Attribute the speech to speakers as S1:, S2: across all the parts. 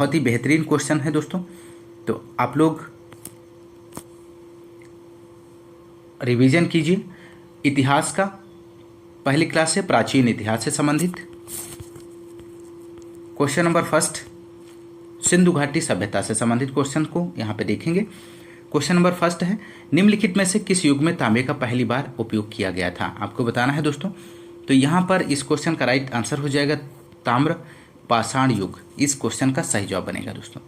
S1: बहुत ही बेहतरीन क्वेश्चन है दोस्तों। तो आप लोग रिवीजन कीजिए। इतिहास का पहली क्लास से प्राचीन इतिहास से संबंधित क्वेश्चन नंबर फर्स्ट, सिंधु घाटी सभ्यता से संबंधित क्वेश्चन को यहाँ पे देखेंगे। क्वेश्चन नंबर फर्स्ट है, निम्नलिखित में से किस युग में तांबे का पहली बार उपयोग किया गया था? आपको बताना है दोस्तों। तो यहाँ पर इस क्वेश्चन का राइट आंसर हो जाएगा ताम्र पाषाण युग। इस क्वेश्चन का सही जवाब बनेगा दोस्तों।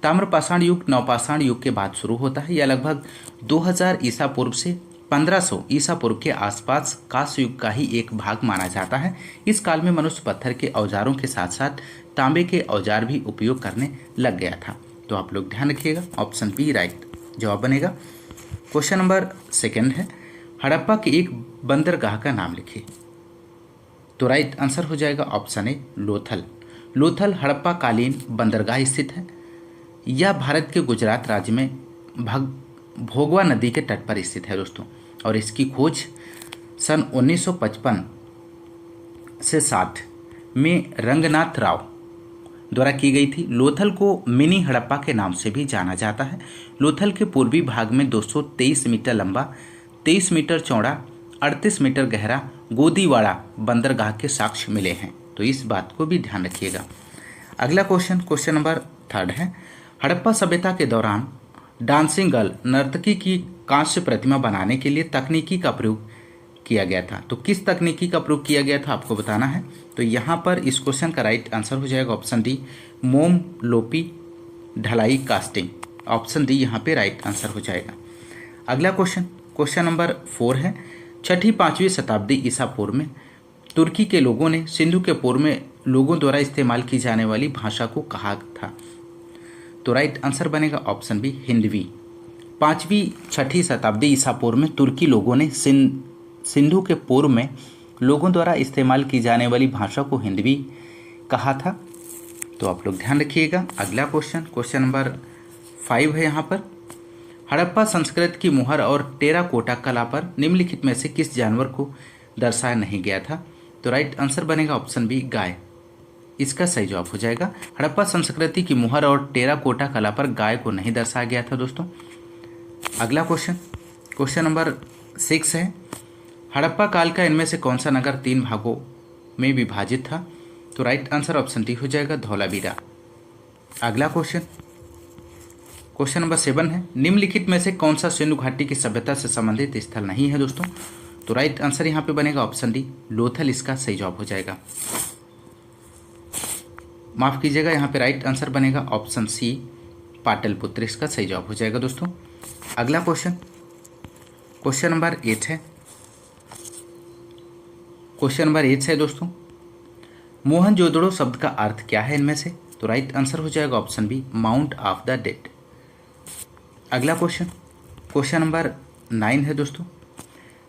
S1: ताम्र पाषाण युग नवपाषाण युग के बाद शुरू होता है। यह लगभग 2000 ईसा पूर्व से 1500 ईसा पूर्व के आसपास कांस्य युग का ही एक भाग माना जाता है। इस काल में मनुष्य पत्थर के औजारों के साथ साथ तांबे के औजार भी उपयोग करने लग गया था। तो आप लोग ध्यान रखिएगा, ऑप्शन बी राइट जवाब बनेगा। क्वेश्चन नंबर सेकंड है, हड़प्पा के एक बंदरगाह का नाम लिखिए। तो राइट आंसर हो जाएगा ऑप्शन ए लोथल। लोथल हड़प्पा कालीन बंदरगाह स्थित है। यह भारत के गुजरात राज्य में भोगवा नदी के तट पर स्थित है दोस्तों, और इसकी खोज सन 1955 से 60 में रंगनाथ राव द्वारा की गई थी। लोथल को मिनी हड़प्पा के नाम से भी जाना जाता है। लोथल के पूर्वी भाग में 223 मीटर लंबा, 23 मीटर चौड़ा, 38 मीटर गहरा गोदीवाड़ा बंदरगाह के साक्ष्य मिले हैं। तो इस बात को भी ध्यान रखिएगा। अगला क्वेश्चन नंबर थर्ड है, हड़प्पा सभ्यता के दौरान डांसिंग गर्ल नर्तकी की कांस्य प्रतिमा बनाने के लिए तकनीकी का प्रयोग किया गया था। तो किस तकनीकी का प्रयोग किया गया था आपको बताना है। तो यहाँ पर इस क्वेश्चन का राइट आंसर हो जाएगा ऑप्शन डी मोम लोपी ढलाई कास्टिंग। ऑप्शन डी यहाँ पे राइट आंसर हो जाएगा। अगला क्वेश्चन नंबर 4 है, 6ठी-5वीं शताब्दी ईसा पूर्व में तुर्की के लोगों ने सिंधु के पूर्व में लोगों द्वारा इस्तेमाल की जाने वाली भाषा को कहा था? तो राइट आंसर बनेगा ऑप्शन बी हिंदवी। 5वीं-6ठी शताब्दी ईसा पूर्व में तुर्की लोगों ने सिंधु के पूर्व में लोगों द्वारा इस्तेमाल की जाने वाली भाषा को हिंदवी कहा था। तो आप लोग ध्यान रखिएगा। अगला क्वेश्चन नंबर 5 है यहाँ पर, हड़प्पा संस्कृति की मुहर और टेराकोटा कला पर निम्नलिखित में से किस जानवर को दर्शाया नहीं गया था? तो राइट आंसर बनेगा ऑप्शन बी गाय। इसका सही जवाब हो जाएगा। हड़प्पा संस्कृति की मुहर और टेराकोटा कला पर गाय को नहीं दर्शाया गया था दोस्तों। अगला क्वेश्चन नंबर 6 है, हड़प्पा काल का इनमें से कौन सा नगर 3 भागों में विभाजित था? तो राइट आंसर ऑप्शन डी हो जाएगा धौलावीरा। अगला क्वेश्चन नंबर 7 है, निम्नलिखित में से कौन सा सिंधु घाटी की सभ्यता से संबंधित स्थल नहीं है दोस्तों? तो राइट आंसर यहाँ पे बनेगा ऑप्शन डी लोथल। इसका सही जवाब हो जाएगा। माफ कीजिएगा, यहाँ पे राइट आंसर बनेगा ऑप्शन सी पाटलिपुत्र। इसका सही जवाब हो जाएगा दोस्तों। अगला क्वेश्चन नंबर 8 है। क्वेश्चन नंबर 8 है दोस्तों, मोहनजोदड़ो शब्द का अर्थ क्या है इनमें से? तो राइट आंसर हो जाएगा option B mount of the dead. अगला क्वेश्चन नंबर 9 है दोस्तों,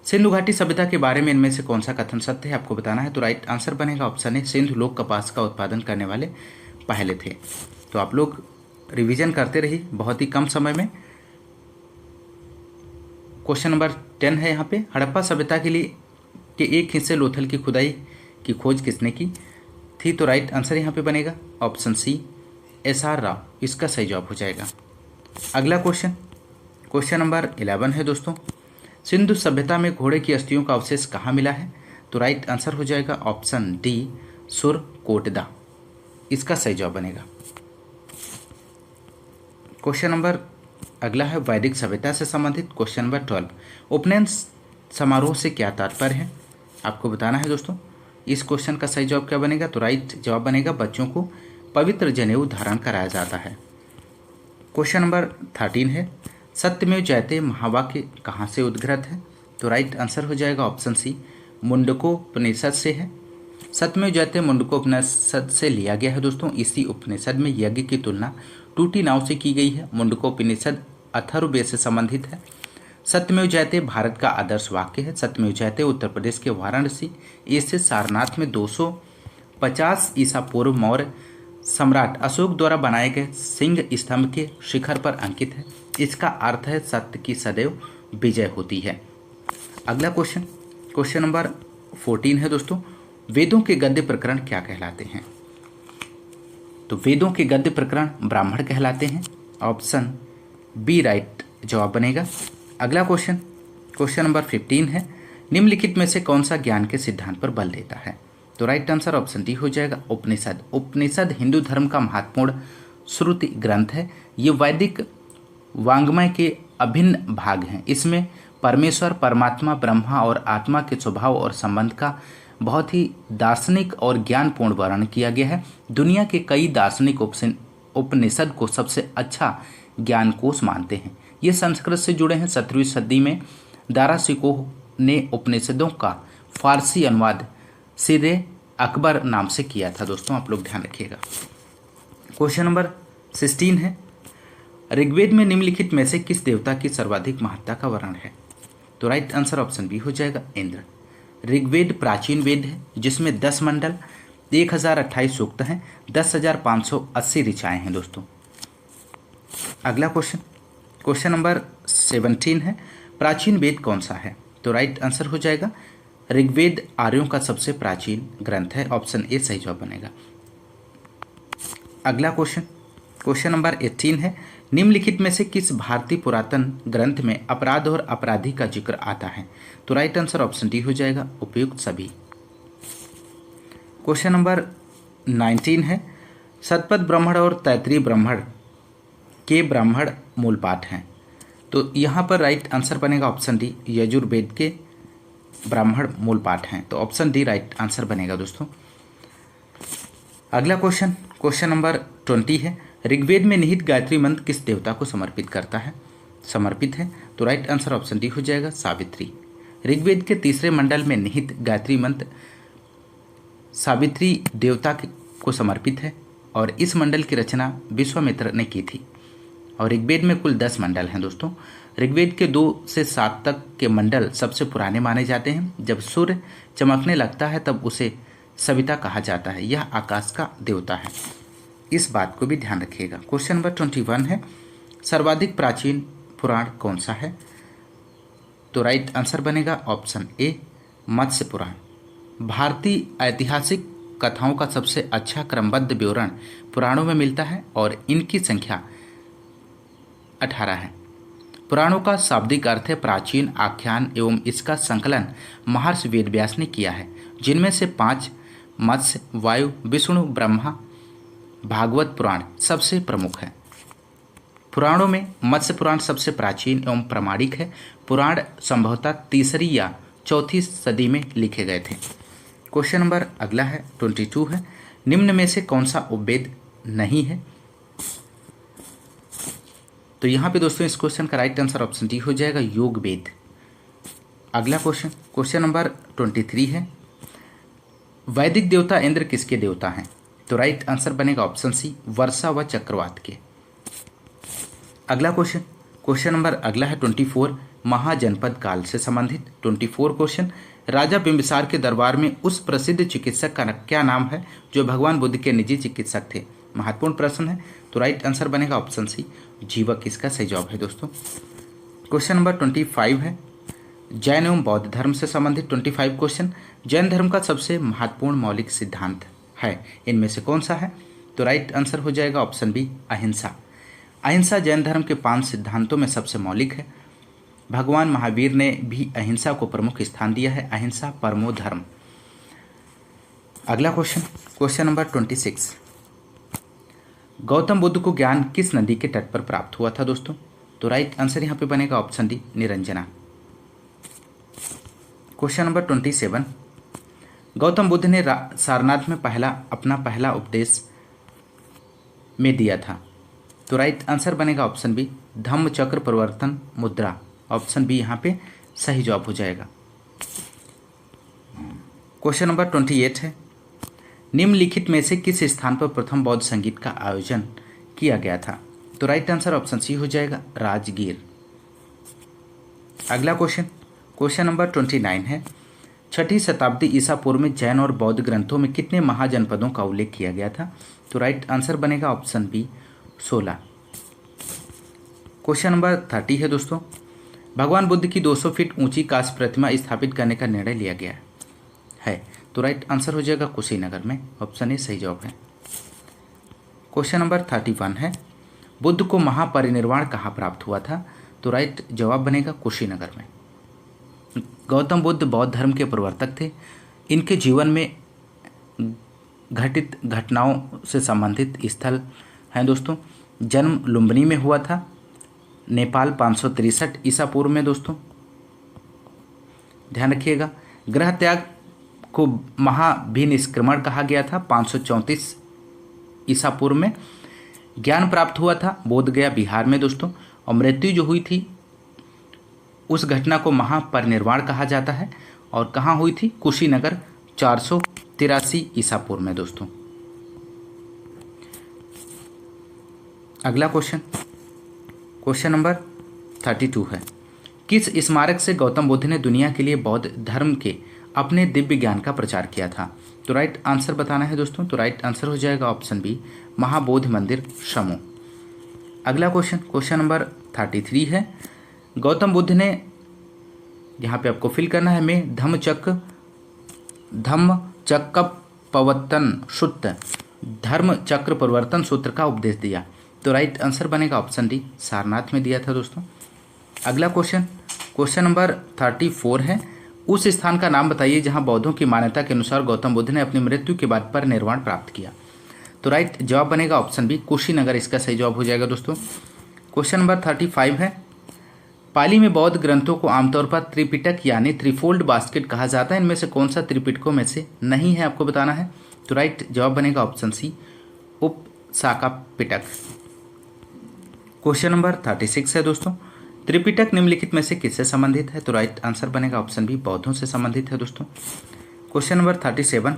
S1: सिंधु घाटी सभ्यता के बारे में इनमें से कौन सा कथन सत्य है आपको बताना है? तो राइट आंसर बनेगा ऑप्शन ए सिंधु लोग कपास का उत्पादन करने वाले पहले थे। तो आप लोग रिवीजन करते रहिए बहुत ही कम समय में। क्वेश्चन नंबर 10 है यहाँ पे, हड़प्पा सभ्यता के लिए के एक हिस्से लोथल की खुदाई की खोज किसने की थी? तो राइट आंसर यहाँ पे बनेगा ऑप्शन सी एस.आर. राव। इसका सही जवाब हो जाएगा। अगला क्वेश्चन नंबर 11 है दोस्तों, सिंधु सभ्यता में घोड़े की अस्थियों का अवशेष कहाँ मिला है? तो राइट आंसर हो जाएगा ऑप्शन डी सुरकोटदा। इसका सही जवाब बनेगा। क्वेश्चन नंबर अगला है वैदिक सभ्यता से संबंधित क्वेश्चन नंबर 12, उपनयन समारोह से क्या तात्पर्य है आपको बताना है दोस्तों। इस क्वेश्चन का सही जवाब क्या बनेगा? तो राइट जवाब बनेगा बच्चों को पवित्र जनेऊ धारण कराया जाता है। क्वेश्चन नंबर 13 है, सत्यमेव जयते महावाक्य कहाँ से उद्गृत है? तो राइट आंसर हो जाएगा ऑप्शन सी मुंडकोपनिषद से है। सत्यमेव जयते मुंडकोपनिषद से लिया गया है दोस्तों। इसी उपनिषद में यज्ञ की तुलना टूटी नाव से की गई है। मुंडकोपनिषद अथर्ववेद से संबंधित है। सत्यमेव जयते भारत का आदर्श वाक्य है। सत्यमेव जयते उत्तर प्रदेश के वाराणसी स्थित सारनाथ में 250 ईसा पूर्व मौर्य सम्राट अशोक द्वारा बनाए गए सिंह स्तंभ के शिखर पर अंकित है। इसका अर्थ है सत्य की सदैव विजय होती है। अगला क्वेश्चन नंबर 14 है दोस्तों, वेदों के गद्य प्रकरण क्या कहलाते हैं? तो वेदों के गद्य प्रकरण ब्राह्मण कहलाते हैं। ऑप्शन बी राइट जवाब बनेगा। अगला क्वेश्चन, क्वेश्चन नंबर 15 है, निम्नलिखित में से कौन सा ज्ञान के सिद्धांत पर बल देता है? तो राइट आंसर ऑप्शन डी हो जाएगा उपनिषद। उपनिषद हिंदू धर्म का महत्वपूर्ण श्रुति ग्रंथ है। ये वैदिक वांग्मय के अभिन्न भाग हैं। इसमें परमेश्वर, परमात्मा, ब्रह्मा और आत्मा के स्वभाव और संबंध का बहुत ही दार्शनिक और ज्ञानपूर्ण वर्णन किया गया है। दुनिया के कई दार्शनिक उपनिषद को सबसे अच्छा ज्ञानकोश मानते हैं। ये संस्कृत से जुड़े हैं। 17वीं सदी में दारा शिकोह ने उपनिषदों का फारसी अनुवाद सिरे अकबर नाम से किया था। दोस्तों आप लोग ध्यान रखिएगा। क्वेश्चन नंबर 16 है, ऋग्वेद में निम्नलिखित में से किस देवता की सर्वाधिक महत्ता का वर्णन है? तो राइट आंसर ऑप्शन बी हो जाएगा इंद्र। ऋग्वेद प्राचीन वेद है जिसमें 10 मंडल, 1028 सूक्त हैं, 10,580 ऋचाएं हैं। दोस्तों अगला क्वेश्चन, क्वेश्चन नंबर 17 है, प्राचीन वेद कौन सा है? तो राइट आंसर हो जाएगा ऋग्वेद आर्यों का सबसे प्राचीन ग्रंथ है। ऑप्शन ए सही जवाब बनेगा। अगला क्वेश्चन, क्वेश्चन नंबर 18 है, निम्नलिखित में से किस भारतीय पुरातन ग्रंथ में अपराध और अपराधी का जिक्र आता है? तो राइट आंसर ऑप्शन डी हो जाएगा उपयुक्त सभी। क्वेश्चन नंबर 19 है, शतपथ ब्राह्मण और तैत्तिरीय ब्राह्मण के ब्राह्मण मूल पाठ हैं। तो यहाँ पर राइट आंसर बनेगा ऑप्शन डी, यजुर्वेद के ब्राह्मण मूल पाठ हैं। तो ऑप्शन डी राइट आंसर बनेगा दोस्तों। अगला क्वेश्चन, क्वेश्चन नंबर 20 है, ऋग्वेद में निहित गायत्री मंत्र किस देवता को समर्पित है? तो राइट आंसर ऑप्शन डी हो जाएगा सावित्री। ऋग्वेद के तीसरे मंडल में निहित गायत्री मंत्र सावित्री देवता को समर्पित है और इस मंडल की रचना विश्वामित्र ने की थी। और ऋग्वेद में कुल 10 मंडल हैं। दोस्तों ऋग्वेद के 2 से 7 तक के मंडल सबसे पुराने माने जाते हैं। जब सूर्य चमकने लगता है तब उसे सविता कहा जाता है। यह आकाश का देवता है, इस बात को भी ध्यान रखिएगा। क्वेश्चन नंबर 21 है, सर्वाधिक प्राचीन पुराण कौन सा है? तो राइट आंसर बनेगा ऑप्शन ए मत्स्य पुराण। भारतीय ऐतिहासिक कथाओं का सबसे अच्छा क्रमबद्ध विवरण पुराणों में मिलता है और इनकी संख्या 18 है। पुराणों का शाब्दिक अर्थ है प्राचीन आख्यान एवं इसका संकलन महर्षि वेदव्यास ने किया है, जिनमें से 5 मत्स्य, वायु, विष्णु, ब्रह्मा, भागवत पुराण सबसे प्रमुख है। पुराणों में मत्स्य पुराण सबसे प्राचीन एवं प्रामाणिक है। पुराण संभवतः 3री या 4थी सदी में लिखे गए थे। क्वेश्चन नंबर अगला है 22 है, निम्न में से कौन सा उपवेद नहीं है? तो यहाँ पे दोस्तों इस क्वेश्चन का राइट आंसर ऑप्शन डी हो जाएगा योग वेद। अगला क्वेश्चन, क्वेश्चन नंबर 23 है, वैदिक देवता इंद्र किसके देवता हैं? तो राइट आंसर बनेगा ऑप्शन सी वर्षा व चक्रवात के। अगला क्वेश्चन, क्वेश्चन नंबर अगला है 24, महाजनपद काल से संबंधित 24 क्वेश्चन, राजा बिंबिसार के दरबार में उस प्रसिद्ध चिकित्सक का क्या नाम है जो भगवान बुद्ध के निजी चिकित्सक थे? महत्वपूर्ण प्रश्न है। तो राइट आंसर बनेगा ऑप्शन सी जीवक, इसका सही जवाब है दोस्तों। क्वेश्चन नंबर 25 है, जैन एवं बौद्ध धर्म से संबंधित 25 क्वेश्चन, जैन धर्म का सबसे महत्वपूर्ण मौलिक सिद्धांत है, इनमें से कौन सा है? तो राइट आंसर हो जाएगा ऑप्शन बी अहिंसा। अहिंसा जैन धर्म के 5 सिद्धांतों में सबसे मौलिक है। भगवान महावीर ने भी अहिंसा को प्रमुख स्थान दिया है। अहिंसा परमो धर्म। अगला question, question number 26, Gautam Buddha को ज्ञान किस नदी के तट पर प्राप्त हुआ था? दोस्तों तो राइट आंसर यहाँ पे बनेगा option D Niranjana. Question number 27, Gautam Buddha ने सारनाथ में अपना पहला उपदेश में दिया था। तो राइट आंसर बनेगा ऑप्शन बी धम्म चक्र प्रवर्तन मुद्रा। ऑप्शन बी यहाँ पे सही जवाब हो जाएगा। क्वेश्चन नंबर 28 है, निम्नलिखित में से किस स्थान पर प्रथम बौद्ध संगीत का आयोजन किया गया था? तो राइट आंसर ऑप्शन सी हो जाएगा राजगीर। अगला क्वेश्चन, क्वेश्चन नंबर 29 है, 6ठी शताब्दी ईसा पूर्व में जैन और बौद्ध ग्रंथों में कितने महाजनपदों का उल्लेख किया गया था? तो राइट आंसर बनेगा ऑप्शन बी 16। क्वेश्चन नंबर 30 है दोस्तों, भगवान बुद्ध की 200 फीट ऊंची कांस्य प्रतिमा स्थापित करने का निर्णय लिया गया है। तो राइट आंसर हो जाएगा कुशीनगर में। ऑप्शन ए सही जवाब है। क्वेश्चन नंबर 31 है, बुद्ध को महापरिनिर्वाण कहाँ प्राप्त हुआ था? तो राइट जवाब बनेगा कुशीनगर में। गौतम बुद्ध बौद्ध धर्म के प्रवर्तक थे। इनके जीवन में घटित घटनाओं से संबंधित स्थल हैं दोस्तों। जन्म लुम्बिनी में हुआ था, नेपाल 563 ईसा पूर्व में दोस्तों, ध्यान रखिएगा। ग्रह त्याग को महाभिनिष्क्रमण कहा गया था 534 ईसा पूर्व में। ज्ञान प्राप्त हुआ था बोधगया बिहार में दोस्तों, और मृत्यु जो हुई थी उस घटना को महापरिनिर्वाण कहा जाता है। और कहाँ हुई थी? कुशीनगर 483 ईसा पूर्व में दोस्तों। अगला क्वेश्चन नंबर 32 है, किस स्मारक से गौतम बुद्ध ने दुनिया के लिए बौद्ध धर्म के अपने दिव्य ज्ञान का प्रचार किया था? तो राइट आंसर बताना है दोस्तों। तो राइट आंसर हो जाएगा ऑप्शन बी, महाबोधि मंदिर समूह। अगला क्वेश्चन नंबर 33 है, गौतम बुद्ध ने, यहाँ पे आपको फिल करना है, में धर्म चक्र प्रवर्तन सूत्र का उपदेश दिया? तो राइट आंसर बनेगा ऑप्शन डी, सारनाथ में दिया था दोस्तों। अगला क्वेश्चन नंबर 34 है, उस स्थान का नाम बताइए जहां बौद्धों की मान्यता के अनुसार गौतम बुद्ध ने अपनी मृत्यु के बाद परिनिर्वाण प्राप्त किया? तो राइट जवाब बनेगा ऑप्शन बी, कुशीनगर इसका सही जवाब हो जाएगा दोस्तों। क्वेश्चन नंबर 35 है, पाली में बौद्ध ग्रंथों को आमतौर पर त्रिपिटक यानी त्रिफोल्ड बास्केट कहा जाता है। इनमें से कौन सा त्रिपिटकों में से नहीं है, आपको बताना है। तो राइट जवाब बनेगा ऑप्शन सी, उपशाखा पिटक। क्वेश्चन नंबर 36 है दोस्तों, त्रिपिटक निम्नलिखित में से किससे संबंधित है? तो राइट आंसर बनेगा ऑप्शन बी, बौद्धों से संबंधित है दोस्तों। क्वेश्चन नंबर 37,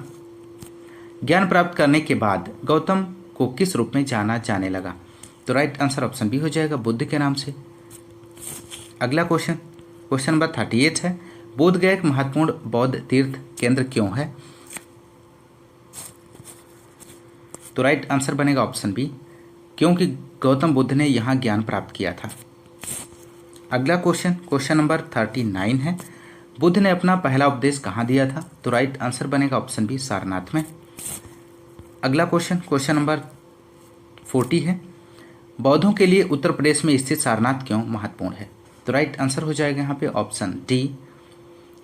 S1: ज्ञान प्राप्त करने के बाद गौतम को किस रूप में जाना जाने लगा? तो राइट आंसर ऑप्शन बी हो जाएगा, बुद्ध के नाम से। अगला क्वेश्चन नंबर 38 है, बोधगया एक महत्वपूर्ण बौद्ध तीर्थ केंद्र क्यों है? तो राइट आंसर बनेगा ऑप्शन बी, क्योंकि गौतम बुद्ध ने यहाँ ज्ञान प्राप्त किया था। अगला क्वेश्चन नंबर 39 है, बुद्ध ने अपना पहला उपदेश कहाँ दिया था? तो राइट आंसर बनेगा ऑप्शन बी, सारनाथ में। अगला क्वेश्चन नंबर 40 है, बौद्धों के लिए उत्तर प्रदेश में स्थित सारनाथ क्यों महत्वपूर्ण है? तो राइट आंसर हो जाएगा यहाँ पे ऑप्शन डी,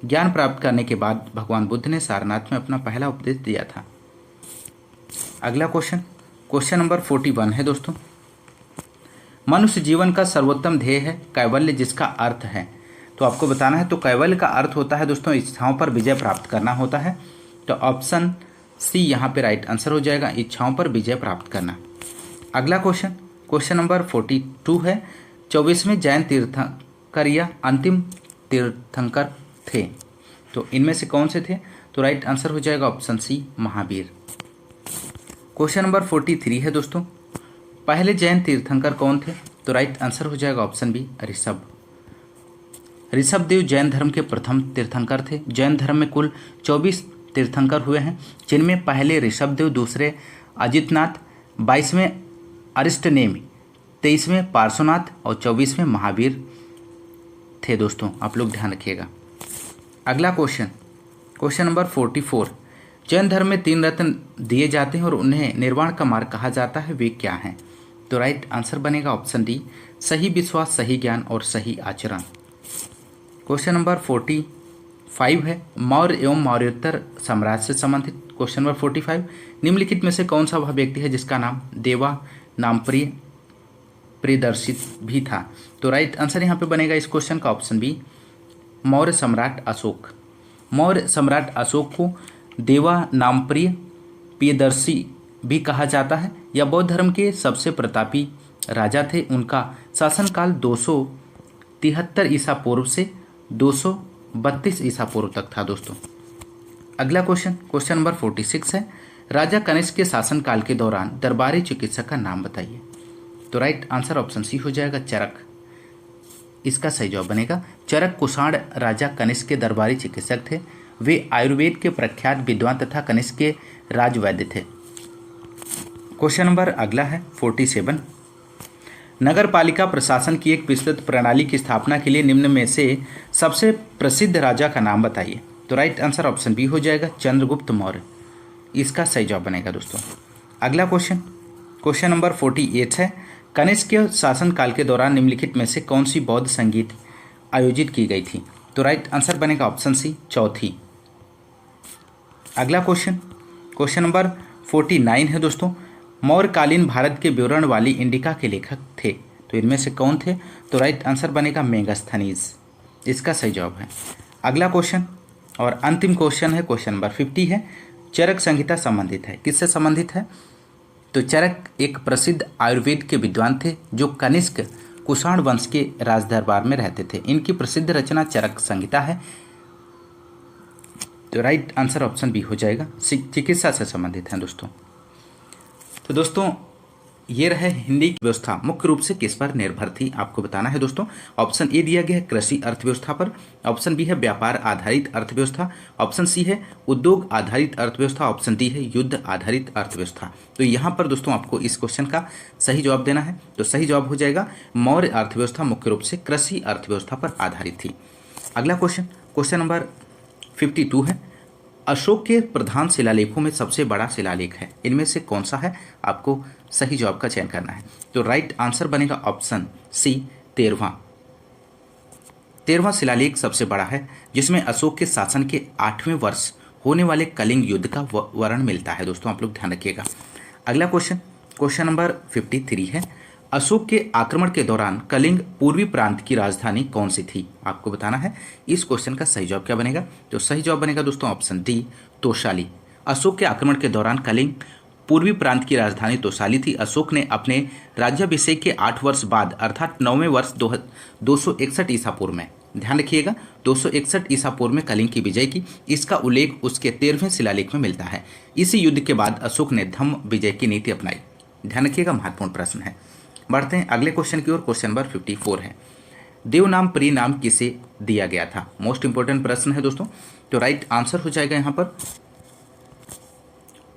S1: ज्ञान प्राप्त करने के बाद भगवान बुद्ध ने सारनाथ में अपना पहला उपदेश दिया था। अगला क्वेश्चन नंबर 41 है दोस्तों, मनुष्य जीवन का सर्वोत्तम ध्येय है कैवल्य, जिसका अर्थ है? तो आपको बताना है। तो कैवल्य का अर्थ होता है दोस्तों इच्छाओं पर विजय प्राप्त करना होता है। तो ऑप्शन सी यहाँ पे राइट आंसर हो जाएगा, इच्छाओं पर विजय प्राप्त करना। अगला क्वेश्चन नंबर 42 है, 24वें जैन तीर्थंकर या अंतिम तीर्थंकर थे? तो इनमें से कौन से थे? तो राइट आंसर हो जाएगा option C, Mahavir. Question number 43 है दोस्तों, पहले जैन तीर्थंकर कौन थे? तो राइट आंसर हो जाएगा ऑप्शन बी, ऋषभदेव जैन धर्म के प्रथम तीर्थंकर थे। जैन धर्म में कुल 24 तीर्थंकर हुए हैं, जिनमें पहले ऋषभदेव, दूसरे अजितनाथ, 22वें अरिष्टनेमि, 23वें पार्श्वनाथ और 24वें महावीर थे दोस्तों। आप लोग ध्यान रखिएगा। अगला क्वेश्चन नंबर 44, जैन धर्म में 3 रत्न दिए जाते हैं और उन्हें निर्वाण का मार्ग कहा जाता है, वे क्या हैं? तो राइट आंसर बनेगा ऑप्शन डी, सही विश्वास, सही ज्ञान और सही आचरण। क्वेश्चन नंबर 45 है, मौर्य एवं मौर्योत्तर साम्राज्य से संबंधित। क्वेश्चन नंबर 45, निम्नलिखित में से कौन सा वह व्यक्ति है जिसका नाम देवा नाम प्रियदर्शित भी था? तो राइट आंसर यहाँ पे बनेगा इस क्वेश्चन का ऑप्शन बी, मौर्य सम्राट अशोक। मौर्य सम्राट अशोक को देवा नाम प्रियदर्शी भी कहा जाता है। यह बौद्ध धर्म के सबसे प्रतापी राजा थे। उनका शासनकाल 273 ईसा पूर्व से 232 ईसा पूर्व तक था दोस्तों। अगला क्वेश्चन नंबर 46 है, राजा कनिष्क के शासनकाल के दौरान दरबारी चिकित्सक का नाम बताइए। तो राइट आंसर ऑप्शन सी हो जाएगा, चरक। इसका सही जवाब बनेगा चरक कुषाण राजा कनिष्क के दरबारी चिकित्सक थे। वे आयुर्वेद के प्रख्यात विद्वान तथा कनिष्क के राजवैद्य थे। क्वेश्चन नंबर अगला है 47, नगर पालिका प्रशासन की एक विस्तृत प्रणाली की स्थापना के लिए निम्न में से सबसे प्रसिद्ध राजा का नाम बताइए। तो राइट आंसर ऑप्शन बी हो जाएगा, चंद्रगुप्त मौर्य। इसका सही जवाब बनेगा दोस्तों। अगला क्वेश्चन क्वेश्चन नंबर 48 है, कनिष्क के शासनकाल के दौरान निम्नलिखित में से कौन सी बौद्ध संगीत आयोजित की गई थी? तो राइट आंसर बनेगा ऑप्शन सी, चौथी। अगला क्वेश्चन, क्वेश्चन नंबर 49 है दोस्तों, मौर्यकालीन भारत के विवरण वाली इंडिका के लेखक थे, तो इनमें से कौन थे? तो राइट आंसर बनेगा मेगास्थनीज, इसका सही जवाब है। अगला क्वेश्चन और अंतिम क्वेश्चन है, क्वेश्चन नंबर 50 है, चरक संहिता संबंधित है, किससे संबंधित है? तो चरक एक प्रसिद्ध आयुर्वेद के विद्वान थे जो कनिष्क कुषाण वंश के राजदरबार में रहते थे। इनकी प्रसिद्ध रचना चरक संहिता है। तो राइट आंसर ऑप्शन बी हो जाएगा, चिकित्सा से संबंधित है दोस्तों। तो दोस्तों ये रहे हिंदी की व्यवस्था मुख्य रूप से किस पर निर्भर थी, आपको बताना है दोस्तों। ऑप्शन ए दिया गया है कृषि अर्थव्यवस्था पर, ऑप्शन बी है व्यापार आधारित अर्थव्यवस्था, ऑप्शन सी है उद्योग आधारित अर्थव्यवस्था, ऑप्शन डी है युद्ध आधारित अर्थव्यवस्था। तो यहाँ पर दोस्तों आपको इस क्वेश्चन का सही जवाब देना है। तो सही जवाब हो जाएगा मौर्य अर्थव्यवस्था मुख्य रूप से कृषि अर्थव्यवस्था पर आधारित थी। अगला क्वेश्चन, क्वेश्चन नंबर 52 है, अशोक के प्रधान शिलालेखों में सबसे बड़ा शिलालेख है, इनमें से कौन सा है? आपको सही जवाब का चयन करना है। तो राइट आंसर बनेगा ऑप्शन सी, 13वां शिलालेख सबसे बड़ा है, जिसमें अशोक के शासन के 8वें वर्ष होने वाले कलिंग युद्ध का वर्णन मिलता है दोस्तों, आप लोग ध्यान रखिएगा। अगला क्वेश्चन, क्वेश्चन नंबर 53 है, अशोक के आक्रमण के दौरान कलिंग पूर्वी प्रांत की राजधानी कौन सी थी? आपको बताना है। इस क्वेश्चन का सही जवाब क्या बनेगा? तो सही जवाब बनेगा दोस्तों ऑप्शन डी, तोशाली। अशोक के आक्रमण के दौरान कलिंग पूर्वी प्रांत की राजधानी तोशाली थी। अशोक ने अपने राज्याभिषेक के 8 वर्ष बाद अर्थात 9वें वर्ष 261 ईसा पूर्व में, ध्यान रखिएगा 261 ईसा पूर्व में कलिंग की विजय की। इसका उल्लेख उसके 13वें शिलालेख में मिलता है। इसी युद्ध के बाद अशोक ने धम्म विजय की नीति अपनाई। ध्यान रखिएगा, महत्वपूर्ण प्रश्न है। बढ़ते हैं अगले क्वेश्चन की ओर। क्वेश्चन नंबर 54 है, देवनाम प्रिय नाम किसे दिया गया था? मोस्ट इंपोर्टेंट प्रश्न है दोस्तों। तो राइट आंसर हो जाएगा यहाँ पर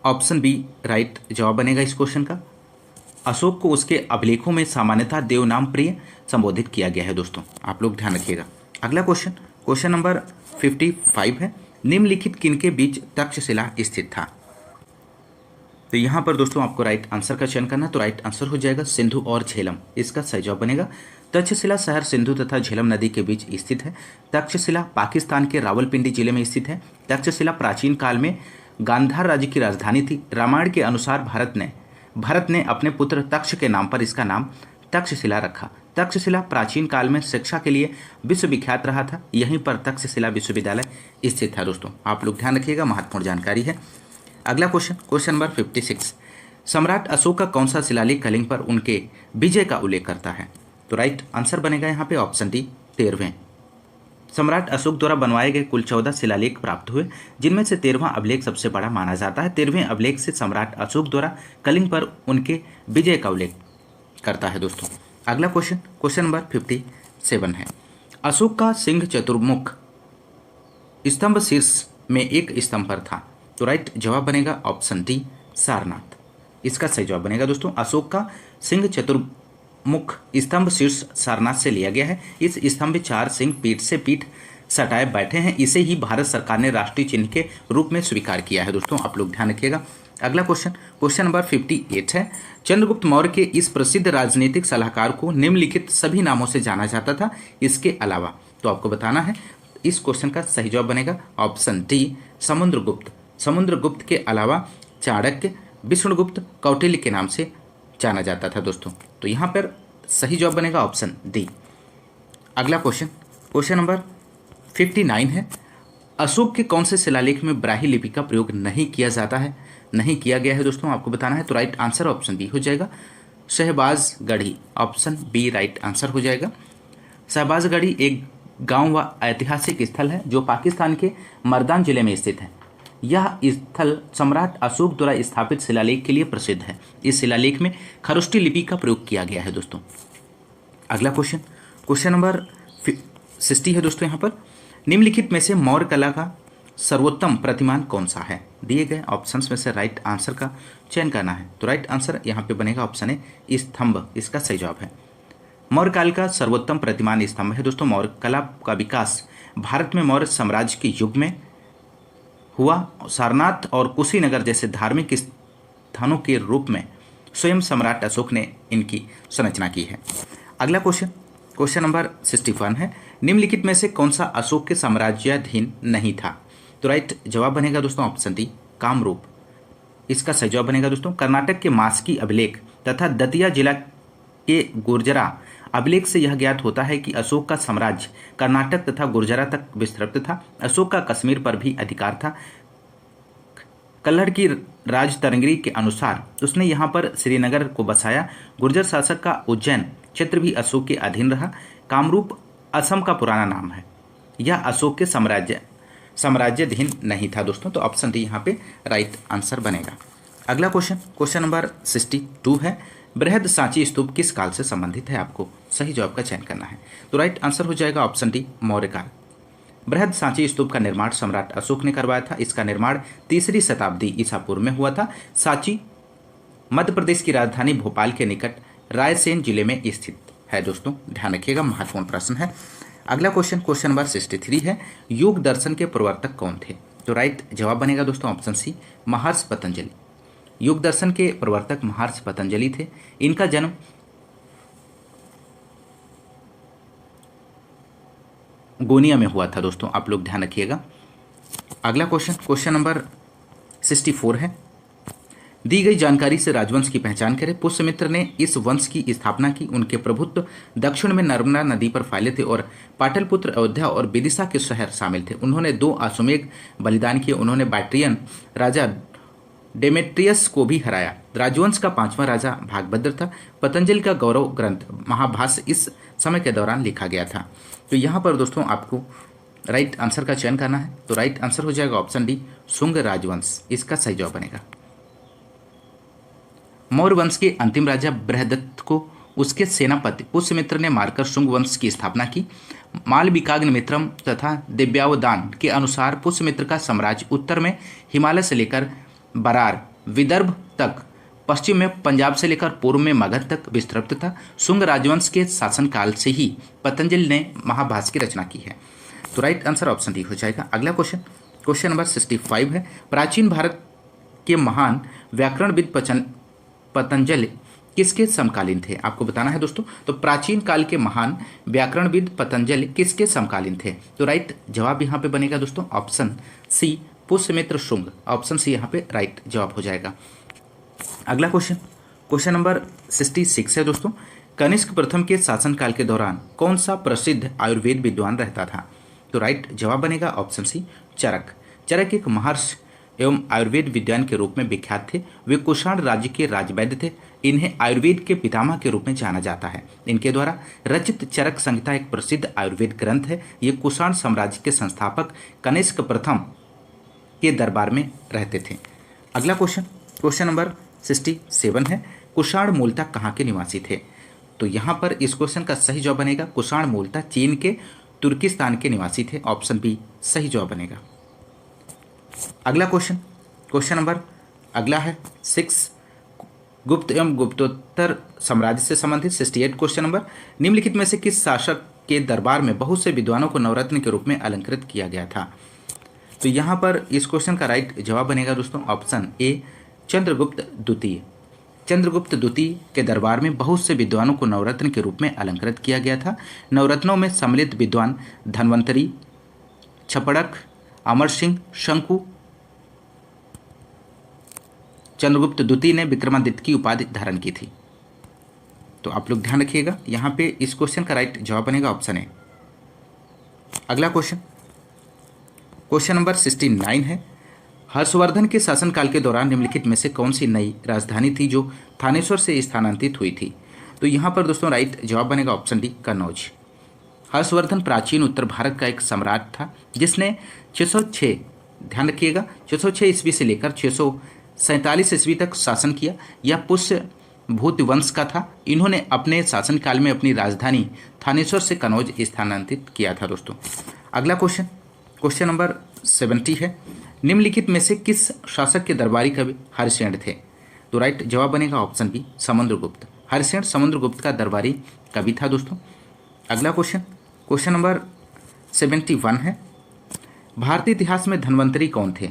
S1: ऑप्शन बी, राइट जवाब बनेगा इस क्वेश्चन का। अशोक को उसके अभिलेखों में सामान्यतः देवनाम प्रिय संबोधित किया गया है दोस्तों, आप लोग ध्यान रखिएगा। अगला क्वेश्चन, क्वेश्चन नंबर 55 है, निम्नलिखित किनके बीच तक्षशिला स्थित था? तो यहाँ पर दोस्तों आपको राइट आंसर का चयन करना। तो राइट आंसर हो जाएगा सिंधु और झेलम, इसका सही जवाब बनेगा। तक्षशिला शहर सिंधु तथा झेलम नदी के बीच स्थित है। तक्षशिला पाकिस्तान के रावलपिंडी जिले में स्थित है। तक्षशिला प्राचीन काल में गांधार राज्य की राजधानी थी। रामायण के अनुसार भरत ने अपने पुत्र तक्ष के नाम पर इसका नाम तक्षशिला रखा। तक्षशिला प्राचीन काल में शिक्षा के लिए विश्वविख्यात रहा था। यहीं पर तक्षशिला विश्वविद्यालय स्थित है दोस्तों, आप लोग ध्यान रखिएगा, महत्वपूर्ण जानकारी है। अगला क्वेश्चन, क्वेश्चन नंबर 56, सम्राट अशोक का कौन सा शिलालेख कलिंग पर उनके विजय का उल्लेख करता है? तो राइट आंसर बनेगा यहाँ पे ऑप्शन डी, 13वें। सम्राट अशोक द्वारा बनवाए गए कुल 14 शिलालेख प्राप्त हुए, जिनमें से 13वां अभिलेख सबसे बड़ा माना जाता है। 13वें अभिलेख से सम्राट अशोक द्वारा कलिंग पर उनके विजय का उल्लेख करता है दोस्तों। अगला क्वेश्चन, क्वेश्चन नंबर 57 है, अशोक का सिंह चतुर्मुख स्तंभ शीर्ष में एक स्तंभ पर था। तो राइट जवाब बनेगा ऑप्शन डी, सारनाथ, इसका सही जवाब बनेगा दोस्तों। अशोक का सिंह चतुर्मुख स्तंभ शीर्ष सारनाथ से लिया गया है। इस स्तंभ में 4 सिंह पीठ से पीठ सटाए बैठे हैं। इसे ही भारत सरकार ने राष्ट्रीय चिन्ह के रूप में स्वीकार किया है दोस्तों, आप लोग ध्यान रखिएगा। अगला क्वेश्चन, क्वेश्चन नंबर 58 है, चंद्रगुप्त मौर्य के इस प्रसिद्ध राजनीतिक सलाहकार को निम्नलिखित सभी नामों से जाना जाता था इसके अलावा? तो आपको बताना है। इस क्वेश्चन का सही जवाब बनेगा ऑप्शन डी, समुद्रगुप्त। समुद्रगुप्त के अलावा चाणक्य, विष्णुगुप्त, कौटिल्य के नाम से जाना जाता था दोस्तों। तो यहाँ पर सही जवाब बनेगा ऑप्शन डी। अगला क्वेश्चन, क्वेश्चन नंबर 59 है, अशोक के कौन से शिलालेख में ब्राह्मी लिपि का प्रयोग नहीं किया जाता है? नहीं किया गया है दोस्तों, आपको बताना है। तो राइट आंसर ऑप्शन बी हो जाएगा, Shahbazgarhi, option B right answer हो जाएगा। शहबाजगढ़ी एक गांव व ऐतिहासिक स्थल है जो पाकिस्तान के मर्दान जिले में स्थित है। यह स्थल सम्राट अशोक द्वारा स्थापित शिलालेख के लिए प्रसिद्ध है। इस शिलालेख में खरोष्टी लिपि का प्रयोग किया गया है दोस्तों। अगला क्वेश्चन, क्वेश्चन नंबर 60 है दोस्तों। यहाँ पर निम्नलिखित में से मौर्य कला का सर्वोत्तम प्रतिमान कौन सा है? दिए गए ऑप्शंस में से राइट आंसर का चयन करना है। तो राइट आंसर यहाँ पे बनेगा ऑप्शन ए, स्तंभ, इसका सही जवाब है। मौर्य काल का सर्वोत्तम प्रतिमान स्तंभ है दोस्तों। मौर्य कला का विकास भारत में मौर्य साम्राज्य के युग में हुआ। सारनाथ और कुशीनगर जैसे धार्मिक स्थानों के रूप में स्वयं सम्राट अशोक ने इनकी संरचना की है। अगला क्वेश्चन, क्वेश्चन नंबर 61 है, निम्नलिखित में से कौन सा अशोक के साम्राज्याधीन नहीं था? तो राइट जवाब बनेगा दोस्तों ऑप्शन डी, कामरूप। इसका सही जवाब बनेगा दोस्तों कर्नाटक के मास्की अभिलेख तथा दतिया जिला के गुर्जरा अभिलेख से यह ज्ञात होता है कि अशोक का साम्राज्य कर्नाटक तथा गुर्जरा तक विस्तृत था। अशोक का कश्मीर पर भी अधिकार था। कल्हड़ की राजतरंगिणी के अनुसार उसने यहाँ पर श्रीनगर को बसाया। गुर्जर शासक का उज्जैन क्षेत्र भी अशोक के अधीन रहा। कामरूप असम का पुराना नाम है। यह अशोक के साम्राज्याधीन नहीं था दोस्तों। तो ऑप्शन डी यहाँ पे राइट आंसर बनेगा। अगला क्वेश्चन, क्वेश्चन नंबर 62 है, बृहद सांची स्तूप किस काल से संबंधित है? आपको सही जवाब का चयन करना है। तो राइट आंसर हो जाएगा ऑप्शन डी, मौर्य काल। बृहद सांची स्तूप का निर्माण सम्राट अशोक ने करवाया था। इसका निर्माण 3री शताब्दी ईसा पूर्व में हुआ था। सांची मध्य प्रदेश की राजधानी भोपाल के निकट रायसेन जिले में स्थित है दोस्तों, ध्यान रखिएगा, महत्वपूर्ण प्रश्न है। अगला क्वेश्चन, क्वेश्चन नंबर 63 है, योग दर्शन के प्रवर्तक कौन थे? तो राइट जवाब बनेगा दोस्तों ऑप्शन सी, महर्षि पतंजलि। योग दर्शन के प्रवर्तक महर्षि पतंजलि थे। इनका जन्म गोनिया में हुआ था दोस्तों, आप लोग ध्यान रखिएगा। अगला क्वेश्चन, क्वेश्चन नंबर 64 है, दी गई जानकारी से राजवंश की पहचान करें। पुष्यमित्र ने इस वंश की स्थापना की। उनके प्रभुत्व दक्षिण में नर्मदा नदी पर फैले थे और पाटलिपुत्र, अयोध्या और विदिशा के शहर शामिल थे। उन्होंने 2 अश्वमेध बलिदान किए। उन्होंने बैक्ट्रियन राजा डेमेट्रियस को भी हराया। राजवंश का 5वां राजा भागभद्र था। पतंजलि का गौरव ग्रंथ महाभाष्य इस समय के दौरान लिखा गया था। तो यहाँ पर दोस्तों आपको राइट आंसर का चयन करना है। तो राइट आंसर हो जाएगा ऑप्शन डी, शुंग राजवंश। इसका सही जवाब बनेगा। मौर्य वंश के अंतिम राजा बृहदत्त को उसके सेनापति पुष्यमित्र ने मारकर शुंग वंश की स्थापना की। मालविकाग्निमित्रम तथा दिव्यावदान के अनुसार पुष्यमित्र का साम्राज्य उत्तर में हिमालय से लेकर बरार विदर्भ तक, पश्चिम में पंजाब से लेकर पूर्व में मगध तक विस्तृत था। शुंग राजवंश के शासनकाल से ही पतंजलि ने महाभाष्य की रचना की है। तो राइट आंसर ऑप्शन डी हो जाएगा। अगला क्वेश्चन, क्वेश्चन नंबर 65 है, प्राचीन भारत के महान व्याकरणविद पतंजलि किसके समकालीन थे? आपको बताना है दोस्तों। तो प्राचीन काल के महान व्याकरणविद पतंजलि किसके समकालीन थे? तो राइट जवाब यहाँ पे बनेगा दोस्तों option C, Pushyamitra Shunga. Option C यहाँ पे राइट जवाब हो जाएगा। अगला क्वेश्चन, क्वेश्चन नंबर 66 है दोस्तों, कनिष्क प्रथम के शासनकाल के दौरान कौन सा प्रसिद्ध आयुर्वेद विद्वान रहता था? तो राइट जवाब बनेगा ऑप्शन सी, चरक। चरक एक महर्षि एवं आयुर्वेद विद्वान के रूप में विख्यात थे। वे कुषाण राज्य के राजवैद्य थे। इन्हें आयुर्वेद के पितामह के रूप में जाना जाता है। इनके द्वारा रचित चरक संहिता एक प्रसिद्ध आयुर्वेद ग्रंथ है। ये कुषाण साम्राज्य के संस्थापक कनिष्क प्रथम के दरबार में रहते थे। अगला क्वेश्चन, क्वेश्चन नंबर 67 है, कुषाण मूलतः कहाँ के निवासी थे? तो यहाँ पर इस क्वेश्चन का सही जवाब बनेगा, कुषाण मूलतः चीन के तुर्किस्तान के निवासी थे। ऑप्शन बी सही जवाब बनेगा। अगला क्वेश्चन, क्वेश्चन नंबर अगला है 6, गुप्त एवं गुप्तोत्तर साम्राज्य से संबंधित 68 क्वेश्चन नंबर, निम्नलिखित में से किस शासक के दरबार में बहुत से विद्वानों को नवरत्न के रूप में अलंकृत किया गया था? तो यहाँ पर इस क्वेश्चन का राइट जवाब बनेगा दोस्तों ऑप्शन ए, चंद्रगुप्त द्वितीय। चंद्रगुप्त द्वितीय के दरबार में बहुत से विद्वानों को नवरत्न के रूप में अलंकृत किया गया था। नवरत्नों में सम्मिलित विद्वान धन्वंतरी, छपड़क, अमर सिंह, शंकु। चंद्रगुप्त द्वितीय ने विक्रमादित्य की उपाधि धारण की थी। तो आप लोग ध्यान रखिएगा, यहाँ पे इस क्वेश्चन का राइट जवाब बनेगा ऑप्शन ए। अगला क्वेश्चन, क्वेश्चन नंबर 69 है, हर्षवर्धन के शासनकाल के दौरान निम्नलिखित में से कौन सी नई राजधानी थी जो थानेश्वर से स्थानांतरित हुई थी? तो यहाँ पर दोस्तों राइट जवाब बनेगा ऑप्शन डी, कन्नौज। हर्षवर्धन प्राचीन उत्तर भारत का एक सम्राट था जिसने 606, ध्यान रखिएगा, 606 ईस्वी से लेकर 647 ईस्वी तक शासन किया। यह पुष्य भूत वंश का था। इन्होंने अपने शासनकाल में अपनी राजधानी थानेश्वर से कन्नौज स्थानांतरित किया था दोस्तों। अगला क्वेश्चन, क्वेश्चन नंबर 70 है, निम्नलिखित में से किस शासक के दरबारी कवि हरिसेन थे? तो राइट जवाब बनेगा ऑप्शन बी, समुद्रगुप्त। हरिसेन समुद्रगुप्त का दरबारी कवि था दोस्तों। अगला क्वेश्चन, क्वेश्चन नंबर 71 है, भारतीय इतिहास में धन्वंतरी कौन थे?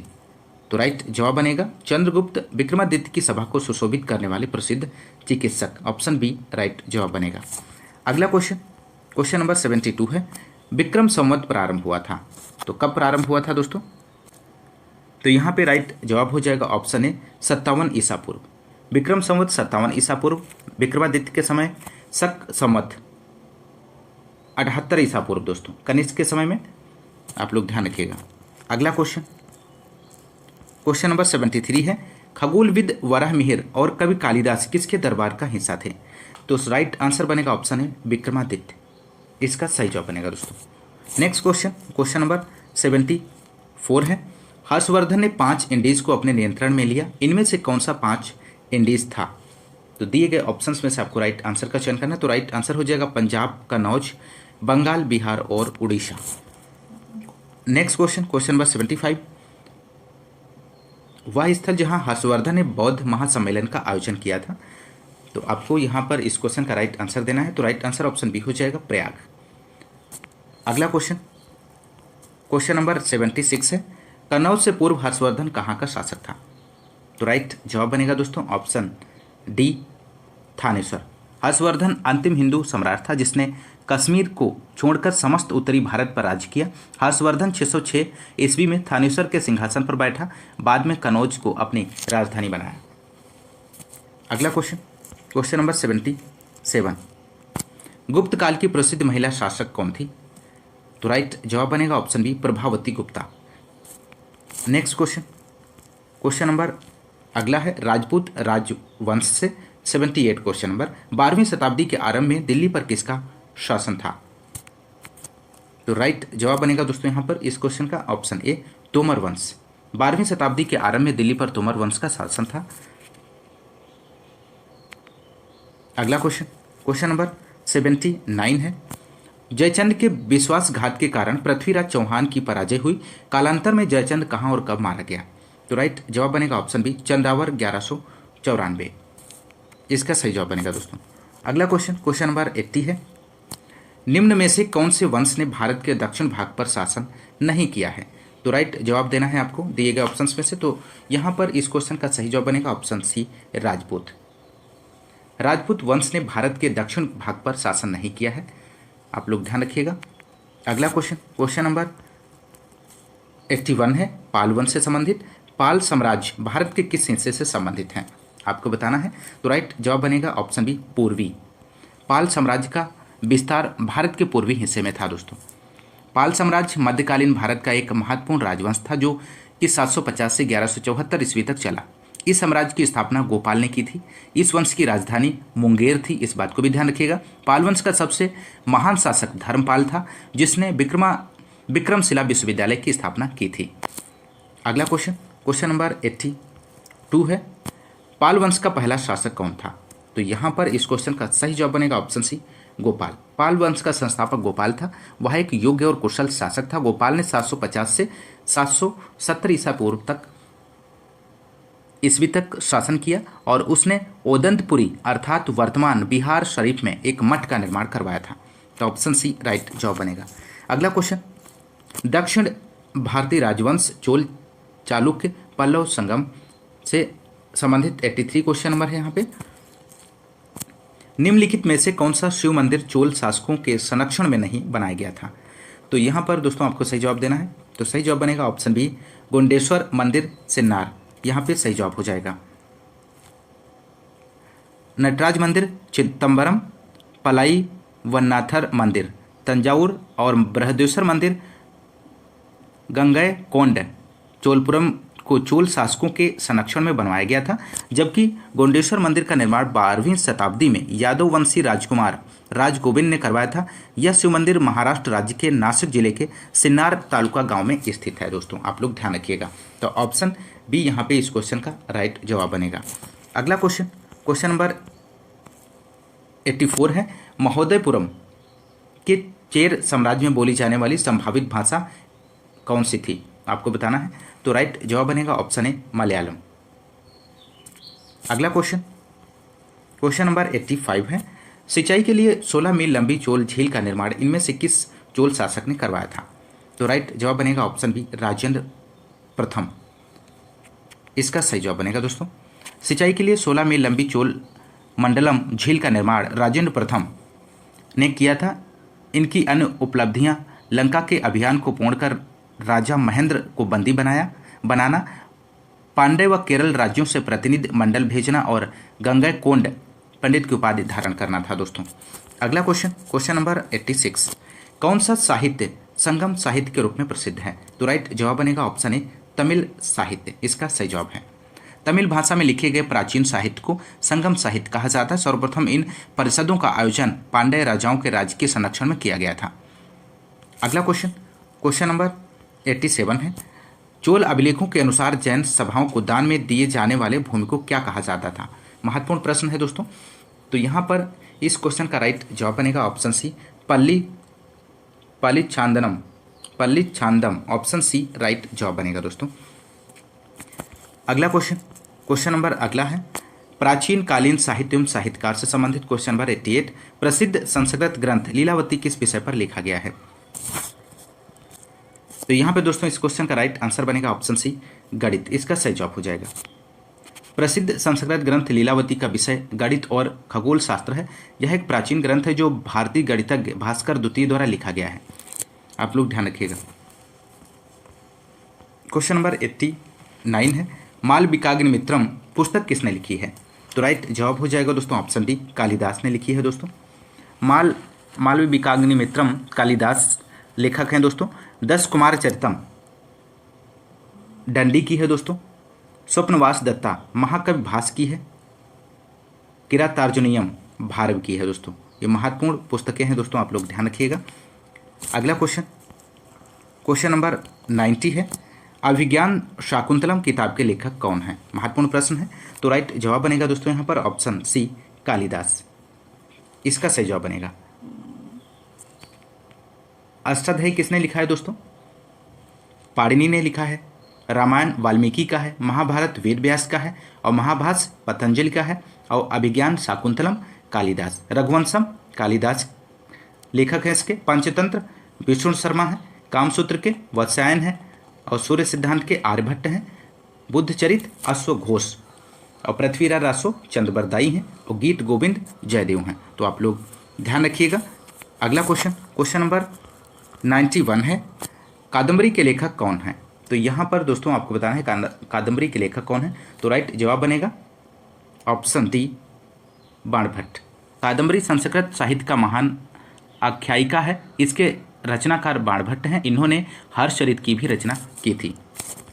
S1: तो राइट जवाब बनेगा चंद्रगुप्त विक्रमादित्य की सभा को सुशोभित करने वाले प्रसिद्ध चिकित्सक, ऑप्शन बी राइट जवाब बनेगा। अगला क्वेश्चन, क्वेश्चन नंबर 72 है, विक्रम संवत प्रारंभ हुआ था, तो कब प्रारंभ हुआ था दोस्तों? तो यहाँ पे राइट जवाब हो जाएगा ऑप्शन ए 57 ईसा पूर्व। विक्रम संवत 57 ईसा पूर्व विक्रमादित्य के समय, शक संवत 78 ईसा पूर्व दोस्तों कनिष्क के समय में, आप लोग ध्यान रखिएगा। अगला क्वेश्चन, क्वेश्चन नंबर 73 है, खगोलविद वराह मिहिर और कवि कालिदास किसके दरबार का हिस्सा थे? तो राइट आंसर बनेगा ऑप्शन है विक्रमादित्य, इसका सही जवाब बनेगा दोस्तों। नेक्स्ट क्वेश्चन, क्वेश्चन नंबर 74 है, हर्षवर्धन ने 5 इंडीज को अपने नियंत्रण में लिया, इनमें से कौन सा 5 इंडीज था? तो दिए गए ऑप्शंस में से आपको राइट आंसर का चयन करना है। तो राइट आंसर हो जाएगा पंजाब, कन्नौज, बंगाल, बिहार और Orissa. Next question, question number 75, वह स्थल जहां हर्षवर्धन ने बौद्ध महासम्मेलन का आयोजन किया था, तो आपको यहां पर इस क्वेश्चन का राइट आंसर देना है। तो राइट आंसर ऑप्शन बी हो जाएगा प्रयाग। अगला क्वेश्चन, क्वेश्चन नंबर 76 है, कन्नौज से पूर्व हर्षवर्धन कहाँ का शासक था? तो राइट जवाब बनेगा दोस्तों ऑप्शन डी थानेश्वर। हर्षवर्धन अंतिम हिंदू सम्राट था जिसने कश्मीर को छोड़कर समस्त उत्तरी भारत पर राज किया। हर्षवर्धन 606 ईस्वी में थानेश्वर के सिंहासन पर बैठा, बाद में कन्नौज को अपनी राजधानी बनाया। अगला क्वेश्चन, क्वेश्चन नंबर 77, गुप्त काल की प्रसिद्ध महिला शासक कौन थी? तो राइट जवाब बनेगा option B Prabhavati Gupta. Next question, question number अगला है, राजपूत राजवंश से 78 क्वेश्चन नंबर, 12वीं शताब्दी के आरंभ में दिल्ली पर किसका शासन था? तो राइट जवाब बनेगा दोस्तों यहाँ पर इस क्वेश्चन का ऑप्शन ए तोमर वंश। 12वीं शताब्दी के आरंभ में दिल्ली पर तोमर वंश का शासन था। अगला क्वेश्चन, क्वेश्चन नंबर 79 है, जयचंद के विश्वासघात के कारण पृथ्वीराज चौहान की पराजय हुई, कालांतर में जयचंद कहाँ और कब मारा गया? तो राइट जवाब बनेगा ऑप्शन बी चंद्रावर 1194, इसका सही जवाब बनेगा दोस्तों। अगला क्वेश्चन, क्वेश्चन नंबर 80 है, निम्न में से कौन से वंश ने भारत के दक्षिण भाग पर शासन नहीं किया है? तो राइट जवाब देना है आपको दिए गए ऑप्शंस में से। तो यहाँ पर इस क्वेश्चन का सही जवाब बनेगा ऑप्शन सी राजपूत। राजपूत वंश ने भारत के दक्षिण भाग पर शासन नहीं किया है, आप लोग ध्यान रखिएगा। अगला क्वेश्चन, क्वेश्चन नंबर 81 है, पाल वंश से संबंधित। पाल साम्राज्य भारत के किस हिस्से से संबंधित हैं, आपको बताना है। तो राइट जवाब बनेगा ऑप्शन बी पूर्वी। पाल साम्राज्य का विस्तार भारत के पूर्वी हिस्से में था दोस्तों। पाल साम्राज्य मध्यकालीन भारत का एक महत्वपूर्ण राजवंश था जो कि 750 से 1174 ईस्वी तक चला। इस साम्राज्य की स्थापना गोपाल ने की थी। इस वंश की राजधानी मुंगेर थी, इस बात को भी ध्यान रखिएगा। पाल वंश का सबसे महान शासक धर्मपाल था जिसने विक्रमशिला विश्वविद्यालय की स्थापना की थी। अगला क्वेश्चन, क्वेश्चन नंबर 82 है, पाल वंश का पहला शासक कौन था? तो यहाँ पर इस क्वेश्चन का सही जवाब बनेगा ऑप्शन सी गोपाल। पाल वंश का संस्थापक गोपाल था, वह एक योग्य और कुशल शासक था। गोपाल ने 750 से 770 ईसा पूर्व तक ईस्वी तक शासन किया और उसने ओदंतपुरी अर्थात वर्तमान बिहार शरीफ में एक मठ का निर्माण करवाया था। तो ऑप्शन सी राइट जवाब बनेगा। अगला क्वेश्चन, दक्षिण भारतीय राजवंश चोल चालुक्य पल्लव संगम से संबंधित 83 क्वेश्चन नंबर है यहाँ पे। निम्नलिखित में से कौन सा शिव मंदिर चोल शासकों के संरक्षण में नहीं बनाया गया था? तो यहाँ पर दोस्तों आपको सही जवाब देना है। तो सही जवाब बनेगा ऑप्शन बी गोंडेश्वर मंदिर सिन्नार, यहाँ पे सही जवाब हो जाएगा। नटराज मंदिर चिदम्बरम, पलाई वन्नाथर मंदिर तंजावुर और बृहदेश्वर मंदिर गंगैकोंड चोलपुरम को चोल शासकों के संरक्षण में बनवाया गया था, जबकि गोंडेश्वर मंदिर का निर्माण 12वीं शताब्दी में यादव वंशी राजकुमार राजगोविंद ने करवाया था। यह शिव मंदिर महाराष्ट्र राज्य के नासिक जिले के सिन्नार तालुका गांव में स्थित है दोस्तों, आप लोग ध्यान रखिएगा। तो ऑप्शन बी यहाँ पे इस क्वेश्चन का राइट जवाब बनेगा। अगला क्वेश्चन, क्वेश्चन नंबर 84 है, महोदयपुरम के चेर साम्राज्य में बोली जाने वाली संभावित भाषा कौन सी थी, आपको बताना है। तो राइट जवाब बनेगा ऑप्शन ए मलयालम। अगला क्वेश्चन, क्वेश्चन नंबर 85 है, सिंचाई के लिए 16 मील लंबी चोल झील का निर्माण इनमें से किस चोल शासक ने करवाया था? तो राइट जवाब बनेगा ऑप्शन बी राजेंद्र प्रथम। इसका सही जवाब बनेगा दोस्तों। सिंचाई के लिए 16 मील लंबी चोल मंडलम झील का निर्माण राजेंद्र प्रथम ने किया था। इनकी अन्य उपलब्धियां लंका के अभियान को पूर्ण कर राजा महेंद्र को बंदी बनाना, पांड्य व केरल राज्यों से प्रतिनिधि मंडल भेजना और गंगैकोंड पंडित की उपाधि धारण करना था दोस्तों। अगला क्वेश्चन नंबर 86, कौन सा साहित्य संगम साहित्य के रूप में प्रसिद्ध है? तो राइट जवाब बनेगा ऑप्शन ए तमिल साहित्य, इसका सही जवाब है। तमिल भाषा में लिखे गए प्राचीन साहित्य को संगम साहित्य कहा जाता है। सर्वप्रथम इन परिषदों का आयोजन पांड्य राजाओं के राज्य के संरक्षण में किया गया था। अगला क्वेश्चन नंबर 87 है, चोल अभिलेखों के अनुसार जैन सभाओं को दान में दिए जाने वाले भूमि को क्या कहा जाता था? महत्वपूर्ण प्रश्न है दोस्तों। तो यहाँ पर इस क्वेश्चन का राइट जवाब बनेगा ऑप्शन सी पल्ली छांदम, ऑप्शन सी राइट जवाब बनेगा दोस्तों। अगला क्वेश्चन नंबर अगला है, प्राचीन कालीन साहित्य एवं साहित्यकार से संबंधित क्वेश्चन नंबर 88, प्रसिद्ध संस्कृत ग्रंथ लीलावती किस विषय पर लिखा गया है? तो यहाँ पे दोस्तों इस क्वेश्चन का राइट आंसर बनेगा ऑप्शन सी गणित, इसका सही जवाब हो जाएगा। प्रसिद्ध संस्कृत ग्रंथ लीलावती का विषय गणित और खगोल शास्त्र है। यह एक प्राचीन ग्रंथ है जो भारतीय गणितज्ञ भास्कर द्वितीय द्वारा लिखा गया है। आप लोग ध्यान रखिएगा। क्वेश्चन नंबर 89 है, मालविकाग्निमित्रम पुस्तक किसने लिखी है? तो राइट जवाब हो जाएगा दोस्तों ऑप्शन डी कालिदास ने लिखी है दोस्तों। मालविकाग्निमित्रम कालिदास लेखक हैं दोस्तों। 10 कुमार चरितम डंडी की है दोस्तों। स्वप्नवास दत्ता महाकवि भास की है। किरातार्जुनीयम भारव की है दोस्तों। ये महत्वपूर्ण पुस्तकें हैं दोस्तों, आप लोग ध्यान रखिएगा। अगला क्वेश्चन नंबर 90 है, अभिज्ञान शाकुंतलम किताब के लेखक कौन है? महत्वपूर्ण प्रश्न है। तो राइट जवाब बनेगा दोस्तों यहाँ पर ऑप्शन सी कालिदास, इसका सही जवाब बनेगा। अष्टाध्यायी किसने लिखा है दोस्तों? पाणिनि ने लिखा है। रामायण वाल्मीकि का है। महाभारत वेद व्यास का है और महाभाष्य पतंजलि का है और अभिज्ञान शाकुंतलम कालिदास। रघुवंशम कालिदास लेखक है इसके। पंचतंत्र विष्णु शर्मा है। कामसूत्र के वत्सायन है और सूर्य सिद्धांत के आर्यभट्ट हैं। बुद्धचरित अश्वघोष और पृथ्वीराज रासो चंद्रबरदाई हैं और गीत गोविंद जयदेव हैं। तो आप लोग ध्यान रखिएगा। अगला क्वेश्चन नंबर 91 है, कादम्बरी के लेखक कौन है? तो यहाँ पर दोस्तों आपको बताना है कादम्बरी के लेखक कौन है। तो राइट जवाब बनेगा ऑप्शन डी बाणभट्ट। कादम्बरी संस्कृत साहित्य का महान आख्यायिका है। इसके रचनाकार बाणभट्ट हैं। इन्होंने हर्षचरित की भी रचना की थी।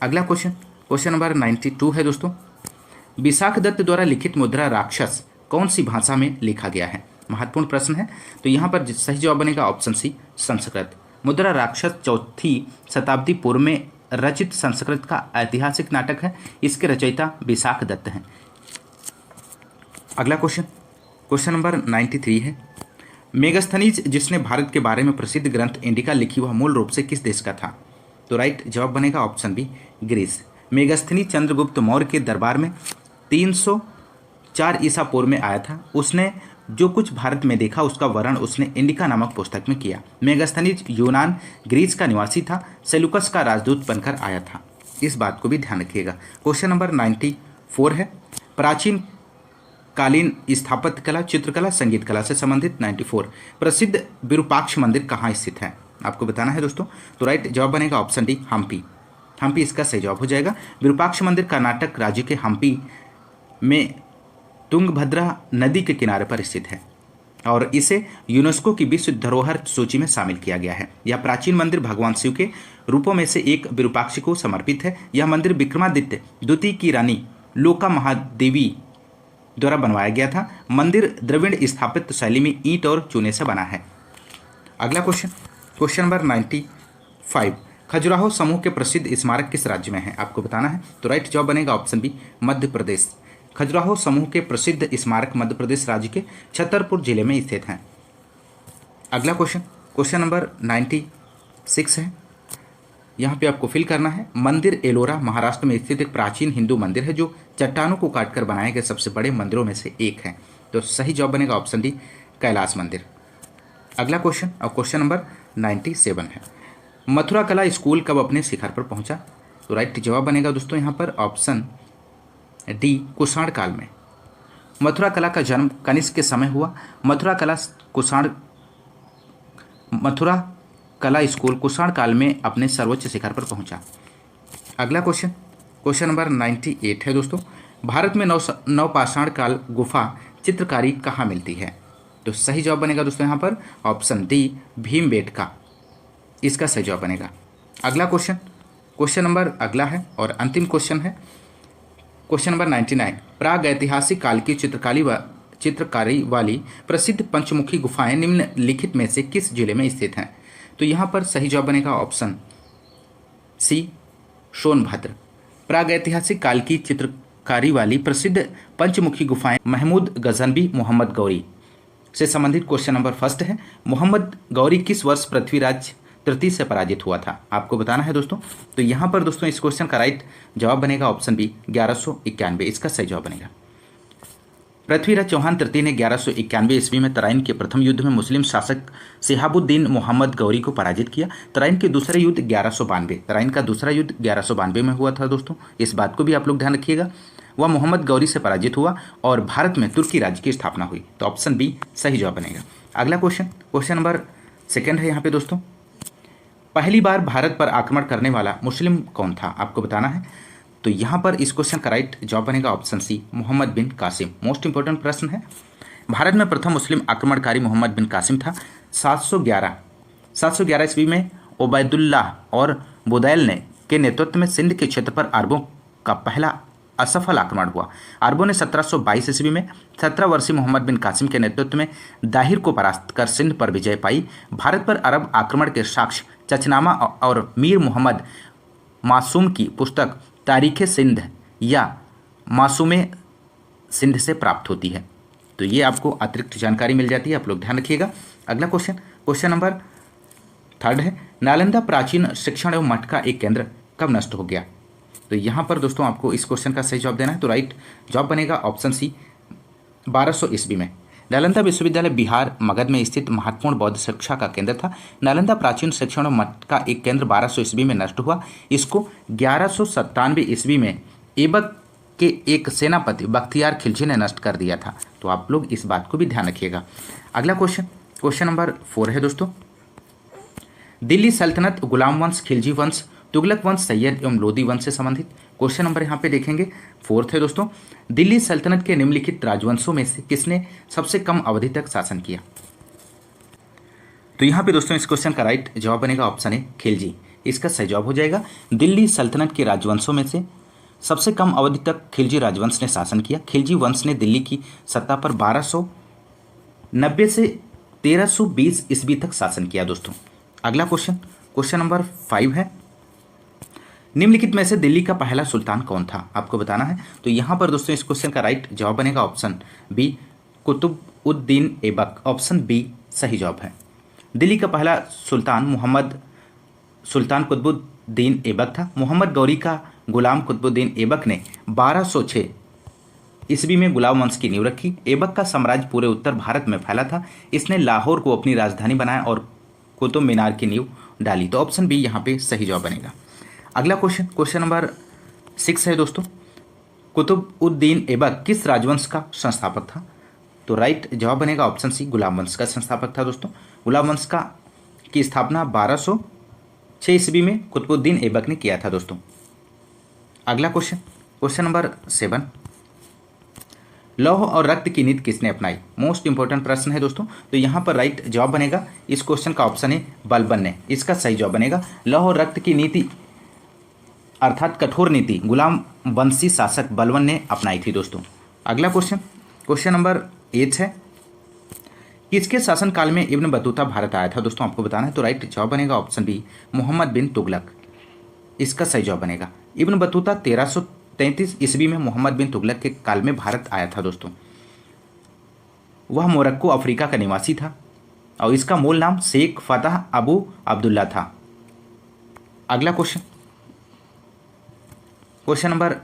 S1: अगला क्वेश्चन नंबर 92 है दोस्तों, विशाख दत्त द्वारा लिखित मुद्रा राक्षस कौन सी भाषा में लिखा गया है? महत्वपूर्ण प्रश्न है। तो यहाँ पर सही जवाब बनेगा ऑप्शन सी संस्कृत। मुद्रा राक्षस 4वीं शताब्दी पूर्व में रचित संस्कृत का ऐतिहासिक नाटक है। इसके रचयिता विशाख दत्त हैं। अगला क्वेश्चन नंबर 93 है, मेगास्थनीज जिसने भारत के बारे में प्रसिद्ध ग्रंथ इंडिका लिखी वह मूल रूप से किस देश का था? तो राइट जवाब बनेगा option B Greece. Megasthenes Chandragupta Maurya के दरबार में 304 ईसा पूर्व में आया था। उसने जो कुछ भारत में देखा उसका वर्णन उसने इंडिका नामक पुस्तक में किया। मेगास्थनीज यूनान ग्रीस का निवासी था। सेलुकस का राजदूत बनकर आया था। इस बात को भी ध्यान रखिएगा। क्वेश्चन नंबर 94 है, प्राचीन कालीन स्थापत्य कला चित्रकला संगीत कला से संबंधित 94 प्रसिद्ध विरूपाक्ष मंदिर कहाँ स्थित है? आपको बताना है दोस्तों। तो राइट जवाब बनेगा ऑप्शन डी हम्पी। हम्पी इसका सही जवाब हो जाएगा। विरूपाक्ष मंदिर कर्नाटक राज्य के हम्पी में तुंगभद्रा नदी के किनारे पर स्थित है और इसे यूनेस्को की विश्व धरोहर सूची में शामिल किया गया है। यह प्राचीन मंदिर भगवान शिव के रूपों में से एक विरूपाक्ष को समर्पित है। यह मंदिर विक्रमादित्य द्वितीय की रानी लोका महादेवी द्वारा बनवाया गया था। मंदिर द्रविड़ स्थापत्य शैली में ईंट और चूने से बना है। अगला क्वेश्चन नंबर 95 खजुराहो समूह के प्रसिद्ध स्मारक किस राज्य में है? आपको बताना है। तो राइट जवाब बनेगा ऑप्शन बी मध्य प्रदेश। खजुराहो समूह के प्रसिद्ध स्मारक मध्य प्रदेश राज्य के छतरपुर जिले में स्थित हैं। अगला क्वेश्चन नंबर 96 है। यहाँ पे आपको फिल करना है। मंदिर एलोरा महाराष्ट्र में स्थित एक प्राचीन हिंदू मंदिर है जो चट्टानों को काटकर बनाए गए सबसे बड़े मंदिरों में से एक है। तो सही जवाब बनेगा ऑप्शन डी कैलाश मंदिर। अगला क्वेश्चन नंबर 97 है, मथुरा कला स्कूल कब अपने शिखर पर पहुंचा? तो राइट जवाब बनेगा दोस्तों यहाँ पर ऑप्शन डी कुषाण काल में। मथुरा कला का जन्म कनिष्क के समय हुआ। मथुरा कला स्कूल कुषाण काल में अपने सर्वोच्च शिखर पर पहुंचा। अगला क्वेश्चन, क्वेश्चन नंबर 98 है दोस्तों। भारत में नवपाषाण काल गुफा चित्रकारी कहाँ मिलती है? तो सही जवाब बनेगा दोस्तों यहाँ पर ऑप्शन डी भीमबेटका, इसका सही जवाब बनेगा। अगला क्वेश्चन, क्वेश्चन नंबर अगला है और अंतिम क्वेश्चन है क्वेश्चन नंबर 99। प्राग ऐतिहासिक काल की चित्रकारी वाली प्रसिद्ध पंचमुखी गुफाएं निम्नलिखित में से किस जिले में स्थित हैं? तो यहाँ पर सही जवाब बनेगा ऑप्शन सी सोनभद्र। प्राग ऐतिहासिक काल की चित्रकारी वाली प्रसिद्ध पंचमुखी गुफाएं महमूद गजनबी मोहम्मद गौरी से संबंधित क्वेश्चन नंबर फर्स्ट है। मोहम्मद गौरी किस वर्ष पृथ्वीराज तृतीय से पराजित हुआ था? आपको बताना है दोस्तों। तो यहाँ पर दोस्तों इस क्वेश्चन का राइट जवाब बनेगा ऑप्शन बी 1191, इसका सही जवाब बनेगा। पृथ्वीराज चौहान तृतीय ने 1191 ईस्वी में तराइन के प्रथम युद्ध में मुस्लिम शासक शिहाबुद्दीन मोहम्मद गौरी को पराजित किया। तराइन के दूसरे युद्ध 1192, तराइन का दूसरा युद्ध 1192 में हुआ था दोस्तों, इस बात को भी आप लोग ध्यान रखिएगा। वह मोहम्मद गौरी से पराजित हुआ और भारत में तुर्की राज्य की स्थापना हुई। तो ऑप्शन बी सही जवाब बनेगा। अगला क्वेश्चन, क्वेश्चन नंबर सेकेंड है यहाँ पे दोस्तों। पहली बार भारत पर आक्रमण करने वाला मुस्लिम कौन था? आपको बताना है। तो यहाँ पर इस क्वेश्चन का राइट जवाब बनेगा ऑप्शन सी मोहम्मद बिन कासिम। मोस्ट इंपॉर्टेंट प्रश्न है। भारत में प्रथम मुस्लिम आक्रमणकारी मोहम्मद बिन कासिम था। 711 ईस्वी में ओबैदुल्लाह और बुदैल ने के नेतृत्व में सिंध के क्षेत्र पर अरबों का पहला असफल आक्रमण हुआ। अरबों ने 1722 ईस्वी में 17 वर्षीय मोहम्मद बिन कासिम के नेतृत्व में दाहिर को परास्त कर सिंध पर विजय पाई। भारत पर अरब आक्रमण के साक्ष्य चचनामा और मीर मोहम्मद मासूम की पुस्तक तारीख़ सिंध या मासूमे सिंध से प्राप्त होती है। तो ये आपको अतिरिक्त जानकारी मिल जाती है, आप लोग ध्यान रखिएगा। अगला क्वेश्चन, क्वेश्चन नंबर थर्ड है। नालंदा प्राचीन शिक्षण एवं मठ का एक केंद्र कब नष्ट हो गया? तो यहाँ पर दोस्तों आपको इस क्वेश्चन का सही जवाब देना है। तो राइट जवाब बनेगा ऑप्शन सी 1200 ईस्वी में। नालंदा विश्वविद्यालय बिहार मगध में स्थित महत्वपूर्ण बौद्ध शिक्षा का केंद्र था। नालंदा प्राचीन शिक्षण और मठ का एक केंद्र 1200 ईस्वी में नष्ट हुआ। इसको 1197 ईस्वी में ऐबक के एक सेनापति बख्तियार खिलजी ने नष्ट कर दिया था। तो आप लोग इस बात को भी ध्यान रखिएगा। अगला क्वेश्चन, क्वेश्चन नंबर 4 है दोस्तों। दिल्ली सल्तनत गुलाम वंश, खिलजी वंश, तुगलक वंश, सैयद एवं लोदी वंश से संबंधित क्वेश्चन नंबर यहाँ पे देखेंगे। 4th है दोस्तों। दिल्ली सल्तनत के निम्नलिखित राजवंशों में से किसने सबसे कम अवधि तक शासन किया? तो यहाँ पे दोस्तों इस क्वेश्चन का राइट जवाब बनेगा ऑप्शन ए खिलजी, इसका सही जवाब हो जाएगा। दिल्ली सल्तनत के राजवंशों में से सबसे कम अवधि तक खिलजी राजवंश ने शासन किया। खिलजी वंश ने दिल्ली की सत्ता पर 1290 से 1320 ईस्वी तक शासन किया दोस्तों। अगला क्वेश्चन, क्वेश्चन नंबर 5 है। निम्नलिखित में से दिल्ली का पहला सुल्तान कौन था? आपको बताना है। तो यहाँ पर दोस्तों इस क्वेश्चन का राइट जवाब बनेगा option B Qutb-ud-din Aibak, option B सही जवाब है। दिल्ली का पहला सुल्तान कुतुब-उद-दीन ऐबक था। मोहम्मद गौरी का गुलाम कुतुब-उद-दीन ऐबक ने 1206 ईस्वी में गुलाम वंश की नींव रखी। ऐबक का साम्राज्य पूरे उत्तर भारत में फैला था। इसने लाहौर को अपनी राजधानी बनाया और कुतुब मीनार की नींव डाली। तो ऑप्शन बी यहाँ पे सही जवाब बनेगा। अगला क्वेश्चन, क्वेश्चन नंबर 6 है दोस्तों। कुतुब-उद-दीन ऐबक किस राजवंश का संस्थापक था? तो राइट जवाब बनेगा ऑप्शन सी गुलाम वंश का संस्थापक था दोस्तों। गुलाम वंश की स्थापना 1206 ईस्वी में कुतुब-उद-दीन ऐबक ने किया था दोस्तों। अगला क्वेश्चन, क्वेश्चन नंबर 7। लौह और रक्त की नीति किसने अपनाई? मोस्ट इंपॉर्टेंट प्रश्न है दोस्तों। तो यहाँ पर राइट जवाब बनेगा इस क्वेश्चन का ऑप्शन है बलबन ने, इसका सही जवाब बनेगा। लौह और रक्त की नीति अर्थात कठोर नीति गुलाम वंशी शासक बलबन ने अपनाई थी दोस्तों। अगला क्वेश्चन, क्वेश्चन नंबर 8 है। किसके शासनकाल में इब्न बतूता भारत आया था दोस्तों? आपको बताना है। तो राइट जवाब बनेगा ऑप्शन बी मोहम्मद बिन तुगलक, इसका सही जवाब बनेगा। इब्न बतूता 1333 ईस्वी में मोहम्मद बिन तुगलक के काल में भारत आया था दोस्तों। वह मोरक्को अफ्रीका का निवासी था और इसका मूल नाम शेख फतह अबू अब्दुल्ला था। अगला क्वेश्चन, क्वेश्चन नंबर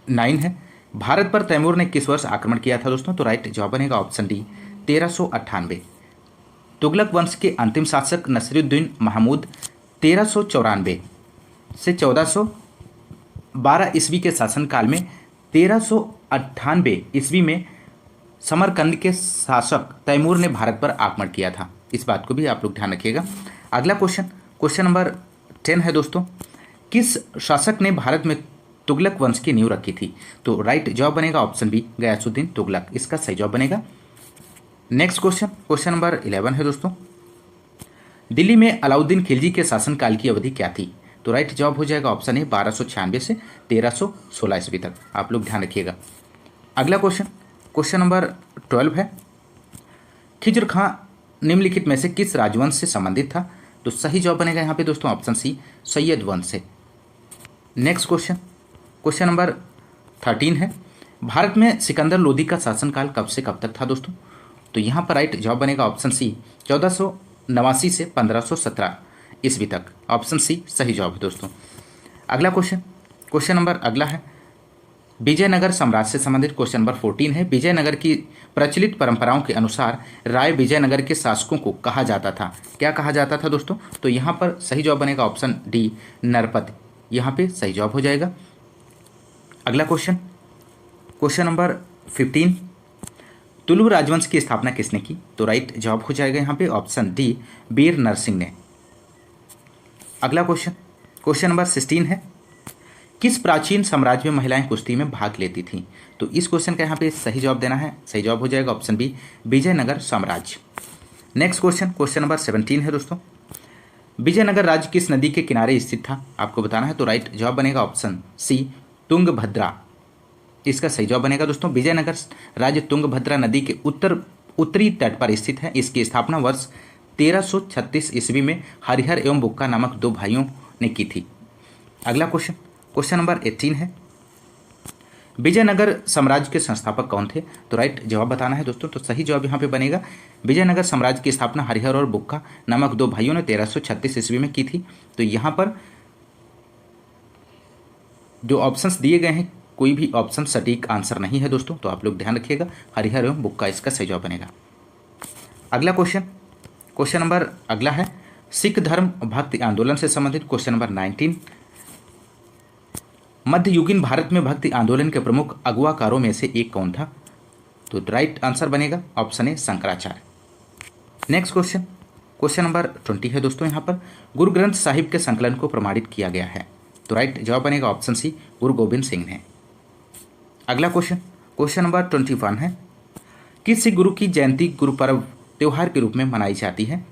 S1: 9 है। भारत पर तैमूर ने किस वर्ष आक्रमण किया था दोस्तों? तो राइट जवाब बनेगा ऑप्शन डी 1398। तुगलक वंश के अंतिम शासक नसीरुद्दीन महमूद 1394 से 1400 12 ईस्वी के शासनकाल में 1398 ईस्वी में समरकंद के शासक तैमूर ने भारत पर आक्रमण किया था। इस बात को भी आप लोग ध्यान रखिएगा। अगला क्वेश्चन, क्वेश्चन नंबर 10 है दोस्तों, किस शासक ने भारत में तुगलक वंश की नींव रखी थी? तो राइट जवाब बनेगा ऑप्शन बी, गयासुद्दीन तुगलक, इसका सही जवाब बनेगा। नेक्स्ट क्वेश्चन, क्वेश्चन नंबर 11 है दोस्तों, दिल्ली में अलाउद्दीन खिलजी के शासनकाल की अवधि क्या थी? तो राइट जवाब हो जाएगा ऑप्शन ए, 1296 से 1316 ईस्वी तक। आप लोग ध्यान रखिएगा। अगला क्वेश्चन, क्वेश्चन नंबर 12 है, खिज्र खां निम्नलिखित में से किस राजवंश से संबंधित था? तो सही जवाब बनेगा यहाँ पे दोस्तों ऑप्शन सी, सैयद वंश से। नेक्स्ट क्वेश्चन, क्वेश्चन नंबर 13 है, भारत में सिकंदर लोदी का शासनकाल कब से कब तक था दोस्तों? तो यहाँ पर राइट जवाब बनेगा ऑप्शन सी, 1489 से 1517 ईस्वी तक। ऑप्शन सी सही जवाब है दोस्तों। अगला क्वेश्चन, क्वेश्चन नंबर अगला है, विजयनगर साम्राज्य से संबंधित क्वेश्चन नंबर 14 है, विजयनगर की प्रचलित परंपराओं के अनुसार राय विजयनगर के शासकों को कहा जाता था। क्या कहा जाता था दोस्तों? तो यहाँ पर सही जवाब बनेगा ऑप्शन डी, नरपत, यहाँ पे सही जवाब हो जाएगा। अगला क्वेश्चन, क्वेश्चन नंबर 15, तुलु राजवंश की स्थापना किसने की? तो राइट जवाब हो जाएगा यहाँ पे ऑप्शन डी, वीर नरसिंह ने। अगला क्वेश्चन, क्वेश्चन नंबर 16 है, किस प्राचीन साम्राज्य में महिलाएं कुश्ती में भाग लेती थीं? तो इस क्वेश्चन का यहाँ पे सही जवाब देना है। सही जवाब हो जाएगा ऑप्शन बी, विजयनगर साम्राज्य। नेक्स्ट क्वेश्चन, क्वेश्चन नंबर 17 है दोस्तों, विजयनगर राज्य किस नदी के किनारे स्थित था? आपको बताना है। तो राइट जवाब बनेगा ऑप्शन सी, तुंगभद्रा, इसका सही जवाब बनेगा दोस्तों। विजयनगर राज्य तुंगभद्रा नदी के उत्तरी तट पर स्थित है। इसकी स्थापना वर्ष 1336 ईस्वी में हरिहर एवं बुक्का नामक दो भाइयों ने की थी। अगला क्वेश्चन, क्वेश्चन नंबर 18 है, विजयनगर साम्राज्य के संस्थापक कौन थे? तो राइट जवाब बताना है दोस्तों। तो सही जवाब यहाँ पे बनेगा, विजयनगर साम्राज्य की स्थापना हरिहर और बुक्का नामक दो भाइयों ने 1336 ईस्वी में की थी। तो यहाँ पर जो ऑप्शंस दिए गए हैं, कोई भी ऑप्शन सटीक आंसर नहीं है दोस्तों, तो आप लोग ध्यान रखिएगा, हरिहर एवं बुक्का इसका सही जवाब बनेगा। अगला क्वेश्चन, क्वेश्चन नंबर अगला है, सिख धर्म भक्ति आंदोलन से संबंधित क्वेश्चन नंबर 19, मध्ययुगीन भारत में भक्ति आंदोलन के प्रमुख अगुवाकारों में से एक कौन था? तो राइट आंसर बनेगा option A, Shankaracharya. Next question, question number 20 है दोस्तों, यहाँ पर गुरु ग्रंथ साहिब के संकलन को प्रमाणित किया गया है। तो राइट जवाब बनेगा ऑप्शन सी, गुरु गोविंद सिंह ने। अगला क्वेश्चन, क्वेश्चन नंबर 21 है, किस सिख गुरु की जयंती गुरु पर्व त्योहार के रूप में मनाई जाती है?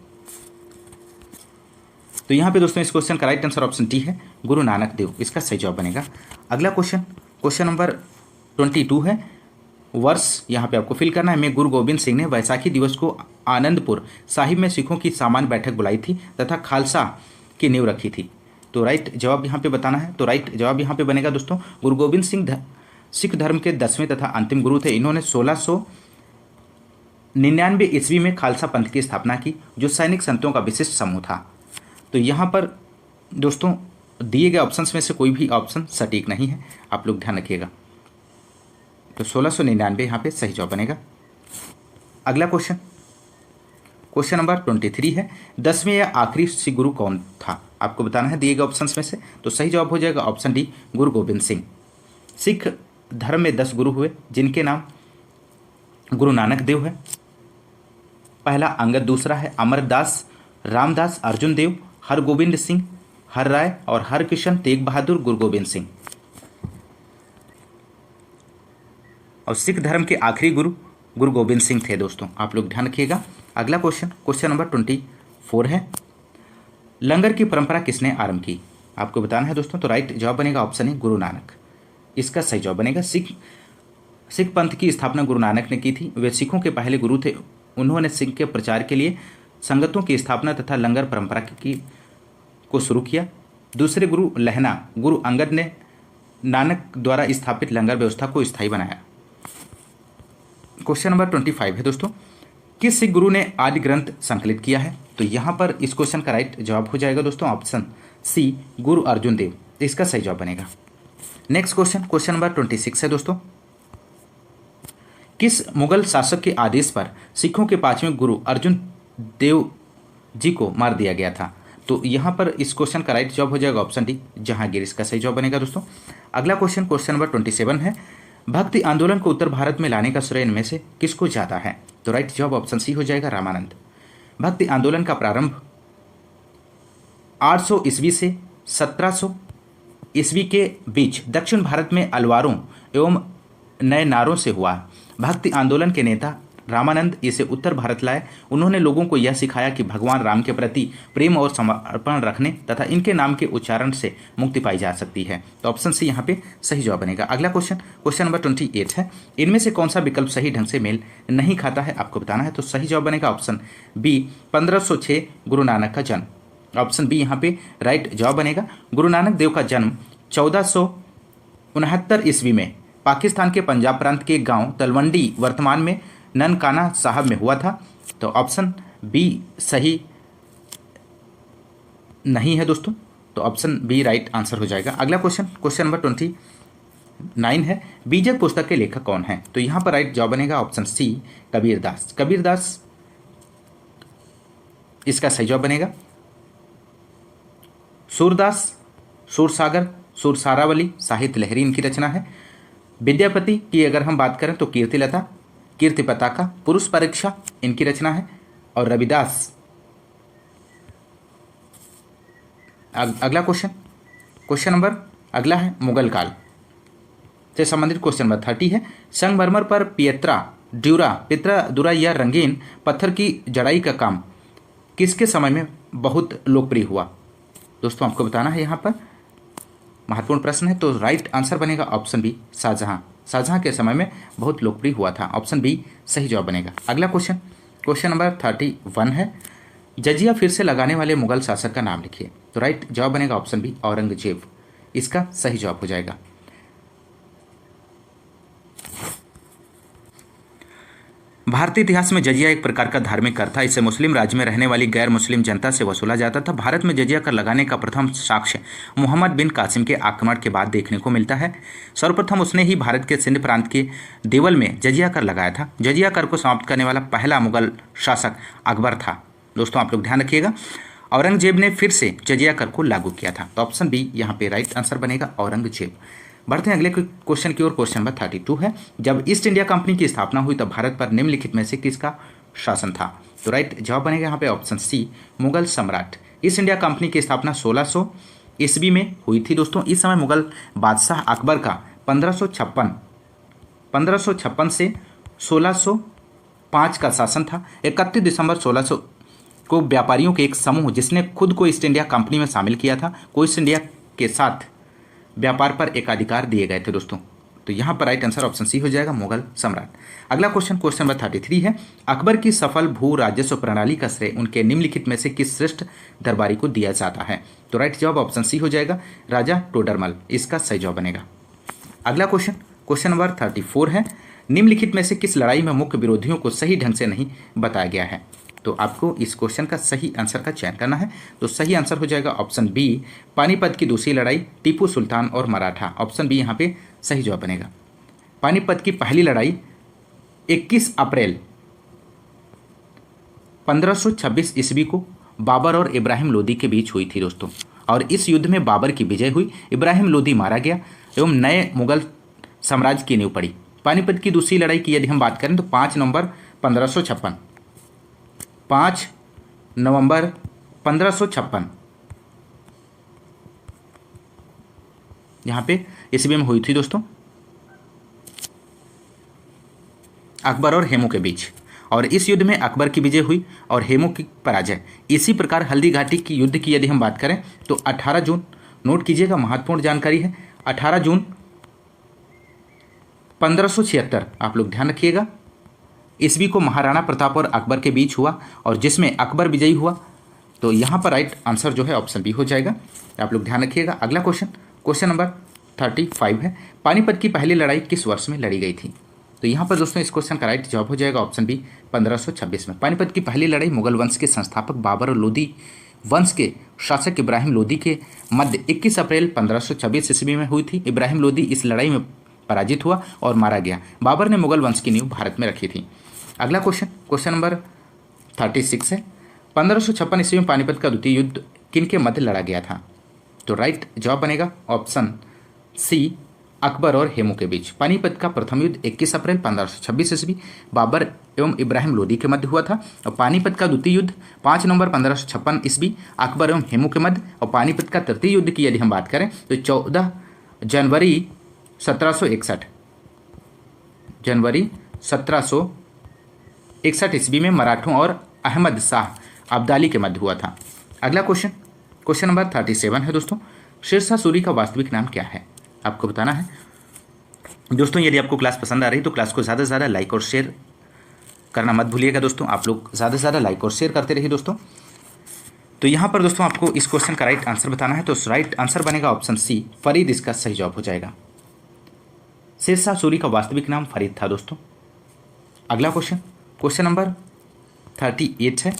S1: तो यहाँ पे दोस्तों इस क्वेश्चन का राइट आंसर ऑप्शन टी है, गुरु नानक देव, इसका सही जवाब बनेगा। अगला क्वेश्चन, क्वेश्चन नंबर 22 है, वर्ष यहाँ पे आपको फिल करना है, में गुरु गोविंद सिंह ने वैसाखी दिवस को आनंदपुर साहिब में सिखों की सामान्य बैठक बुलाई थी तथा खालसा की नींव रखी थी। तो राइट जवाब यहाँ पे बताना है। तो राइट जवाब यहाँ पे बनेगा दोस्तों, गुरु गोविंद सिंह सिख धर्म के 10वें तथा अंतिम गुरु थे। इन्होंने 1699 ईस्वी में खालसा पंथ की स्थापना की, जो सैनिक संतों का विशिष्ट समूह था। तो यहाँ पर दोस्तों दिए गए ऑप्शंस में से कोई भी ऑप्शन सटीक नहीं है, आप लोग ध्यान रखिएगा। तो 1699 यहाँ पे सही जवाब बनेगा। अगला क्वेश्चन, क्वेश्चन नंबर 23 है, 10वें या आखिरी सिख गुरु कौन था? आपको बताना है दिए गए ऑप्शंस में से। तो सही जवाब हो जाएगा ऑप्शन डी, गुरु गोविंद सिंह। सिख धर्म में 10 गुरु हुए, जिनके नाम गुरु नानक देव है, पहला अंगद, दूसरा है अमरदास, रामदास, अर्जुन देव, हरगोविंद सिंह, हर राय और हरकिशन तेग बहादुर, गुरु गोविंद सिंह। और सिख धर्म के आखिरी गुरु गुरु गोविंद सिंह थे दोस्तों, आप लोग ध्यान रखिएगा। अगला क्वेश्चन, क्वेश्चन नंबर 24 है, लंगर की परंपरा किसने आरंभ की? आपको बताना है दोस्तों। तो राइट जवाब बनेगा ऑप्शन ए, गुरु नानक, इसका सही जवाब बनेगा। सिख पंथ की स्थापना गुरु नानक ने की थी। वे सिखों के पहले गुरु थे। उन्होंने सिख के प्रचार के लिए संगतों की स्थापना तथा लंगर परंपरा को शुरू किया। दूसरे गुरु लहना गुरु अंगद ने नानक द्वारा स्थापित लंगर व्यवस्था को स्थायी बनाया। क्वेश्चन नंबर 25 है दोस्तों, किस सिख गुरु ने आदि ग्रंथ संकलित किया है? तो यहाँ पर इस क्वेश्चन का राइट जवाब हो जाएगा दोस्तों ऑप्शन सी, गुरु अर्जुन देव, इसका सही जवाब बनेगा। नेक्स्ट क्वेश्चन, क्वेश्चन नंबर 26 है दोस्तों, किस मुगल शासक के आदेश पर सिखों के 5वें गुरु अर्जुन देव जी को मार दिया गया था? तो यहाँ पर इस क्वेश्चन का राइट जवाब हो जाएगा ऑप्शन डी, जहांगीर इसका सही जवाब बनेगा दोस्तों। अगला क्वेश्चन, क्वेश्चन नंबर 27 है, भक्ति आंदोलन को उत्तर भारत में लाने का श्रेय इनमें से किसको जाता है? तो राइट जवाब ऑप्शन सी हो जाएगा, रामानंद। भक्ति आंदोलन का प्रारंभ 800 ईस्वी से 1700 ईस्वी के बीच दक्षिण भारत में अलवारों एवं नयनारों से हुआ। भक्ति आंदोलन के नेता रामानंद इसे उत्तर भारत लाए। उन्होंने लोगों को यह सिखाया कि भगवान राम के प्रति प्रेम और समर्पण रखने तथा इनके नाम के उच्चारण से मुक्ति पाई जा सकती है। तो ऑप्शन सी यहाँ पे सही जवाब बनेगा। अगला क्वेश्चन, क्वेश्चन नंबर 28 है, इनमें से कौन सा विकल्प सही ढंग से मेल नहीं खाता है, आपको बताना है। तो सही जवाब बनेगा ऑप्शन बी, 1506 गुरु नानक का जन्म। ऑप्शन बी यहाँ पे राइट जवाब बनेगा। गुरु नानक देव का जन्म 1469 ईस्वी में पाकिस्तान के पंजाब प्रांत के गांव तलवंडी, वर्तमान में ननकाना साहब में हुआ था। तो ऑप्शन बी सही नहीं है दोस्तों, तो ऑप्शन बी राइट आंसर हो जाएगा। अगला क्वेश्चन, क्वेश्चन नंबर 29 है, बीजक पुस्तक के लेखक कौन है? तो यहां पर राइट जवाब बनेगा ऑप्शन सी, कबीरदास। कबीरदास इसका सही जवाब बनेगा। सूरदास, सूरसागर, सूरसारावली, साहित्य लहरी इनकी रचना है। विद्यापति की अगर हम बात करें तो कीर्तिलता, कीर्ति पताका, पुरुष परीक्षा इनकी रचना है। और रविदास। अगला क्वेश्चन, क्वेश्चन नंबर अगला है मुगल काल से संबंधित क्वेश्चन नंबर 30 है, संगमरमर पर पित्रा या रंगीन पत्थर की जड़ाई का काम किसके समय में बहुत लोकप्रिय हुआ? दोस्तों आपको बताना है, यहाँ पर महत्वपूर्ण प्रश्न है। तो राइट आंसर बनेगा ऑप्शन बी, शाहजहां। शाहजहां के समय में बहुत लोकप्रिय हुआ था। ऑप्शन बी सही जवाब बनेगा। अगला क्वेश्चन, क्वेश्चन नंबर 31 है, जजिया फिर से लगाने वाले मुगल शासक का नाम लिखिए। तो राइट जवाब बनेगा ऑप्शन बी, औरंगजेब इसका सही जवाब हो जाएगा। भारतीय इतिहास में जजिया एक प्रकार का धार्मिक कर था। इसे मुस्लिम राज्य में रहने वाली गैर मुस्लिम जनता से वसूला जाता था। भारत में जजिया कर लगाने का प्रथम साक्ष्य मोहम्मद बिन कासिम के आक्रमण के बाद देखने को मिलता है। सर्वप्रथम उसने ही भारत के सिंध प्रांत के देवल में जजिया कर लगाया था। जजिया कर को समाप्त करने वाला पहला मुगल शासक अकबर था। दोस्तों आप लोग ध्यान रखिएगा, औरंगजेब ने फिर से जजिया कर को लागू किया था। तो ऑप्शन बी यहाँ पे राइट आंसर बनेगा, औरंगजेब। बढ़ते हैं अगले क्वेश्चन की ओर। क्वेश्चन नंबर 32 है, जब ईस्ट इंडिया कंपनी की स्थापना हुई तब भारत पर निम्नलिखित में से किसका शासन था? तो राइट जवाब बनेगा यहाँ पे ऑप्शन सी, मुगल सम्राट। ईस्ट इंडिया कंपनी की स्थापना 1600 ईस्वी में हुई थी। दोस्तों इस समय मुगल बादशाह अकबर का 1556 से 1605 का शासन था। 31 दिसंबर 1600 को व्यापारियों के एक समूह जिसने खुद को ईस्ट इंडिया कंपनी में शामिल किया था, को ईस्ट इंडिया के साथ व्यापार पर एकाधिकार दिए गए थे। दोस्तों तो यहाँ पर राइट आंसर ऑप्शन सी हो जाएगा, मुगल सम्राट। अगला क्वेश्चन, क्वेश्चन नंबर 33 है, अकबर की सफल भू राजस्व प्रणाली का श्रेय उनके निम्नलिखित में से किस श्रेष्ठ दरबारी को दिया जाता है? तो राइट जवाब ऑप्शन सी हो जाएगा, राजा टोडरमल इसका सही जवाब बनेगा। अगला क्वेश्चन, क्वेश्चन नंबर 34 है, निम्नलिखित में से किस लड़ाई में मुख्य विरोधियों को सही ढंग से नहीं बताया गया है? तो आपको इस क्वेश्चन का सही आंसर का चयन करना है। तो सही आंसर हो जाएगा ऑप्शन बी, पानीपत की दूसरी लड़ाई, टीपू सुल्तान और मराठा। ऑप्शन बी यहाँ पे सही जवाब बनेगा। पानीपत की पहली लड़ाई 21 अप्रैल 1526 ईस्वी को बाबर और इब्राहिम लोदी के बीच हुई थी दोस्तों, और इस युद्ध में बाबर की विजय हुई, इब्राहिम लोदी मारा गया एवं नए मुगल साम्राज्य की नींव पड़ी। पानीपत की दूसरी लड़ाई की यदि हम बात करें तो 5 नवंबर 1556 यहाँ पे ईस्वी में हुई थी दोस्तों, अकबर और हेमू के बीच, और इस युद्ध में अकबर की विजय हुई और हेमू की पराजय। इसी प्रकार हल्दी घाटी की युद्ध की यदि हम बात करें तो 18 जून, नोट कीजिएगा महत्वपूर्ण जानकारी है, 18 जून 1576 आप लोग ध्यान रखिएगा, ईस्वी को महाराणा प्रताप और अकबर के बीच हुआ और जिसमें अकबर विजयी हुआ। तो यहाँ पर राइट आंसर जो है ऑप्शन बी हो जाएगा, आप लोग ध्यान रखिएगा। अगला क्वेश्चन, क्वेश्चन नंबर 35 है, पानीपत की पहली लड़ाई किस वर्ष में लड़ी गई थी? तो यहाँ पर दोस्तों इस क्वेश्चन का राइट जवाब हो जाएगा ऑप्शन बी, 1526 में। पानीपत की पहली लड़ाई मुगल वंश के संस्थापक बाबर और लोदी वंश के शासक इब्राहिम लोदी के मध्य 21 अप्रैल 1526 ईस्वी में हुई थी। इब्राहिम लोदी इस लड़ाई में पराजित हुआ और मारा गया। बाबर ने मुगल वंश की नींव भारत में रखी थी। अगला क्वेश्चन, क्वेश्चन नंबर 36 है, 1556 ईस्वी में पानीपत का द्वितीय युद्ध किनके मध्य लड़ा गया था? तो राइट जवाब बनेगा ऑप्शन सी, अकबर और हेमू के बीच। पानीपत का प्रथम युद्ध 21 अप्रैल 1526 ईस्वी बाबर एवं इब्राहिम लोदी के मध्य हुआ था। और पानीपत का द्वितीय युद्ध 5 नवंबर 1556 ईस्वी अकबर एवं हेमू के मध्य। और पानीपत का तृतीय युद्ध की यदि हम बात करें तो 14 जनवरी 1761 ईस्वी में मराठों और अहमद शाह अब्दाली के मध्य हुआ था। अगला क्वेश्चन नंबर 37 है दोस्तों, शेरशाह सूरी का वास्तविक नाम क्या है? आपको बताना है। दोस्तों यदि आपको क्लास पसंद आ रही तो क्लास को ज़्यादा से ज़्यादा लाइक और शेयर करना मत भूलिएगा दोस्तों। आप लोग ज़्यादा से ज़्यादा लाइक और शेयर करते रहिए दोस्तों। तो यहाँ पर दोस्तों आपको इस क्वेश्चन का राइट आंसर बताना है। तो राइट आंसर बनेगा ऑप्शन सी, फरीद इसका सही जवाब हो जाएगा। शेरशाह सूरी का वास्तविक नाम फरीद था दोस्तों। अगला क्वेश्चन नंबर 38 है,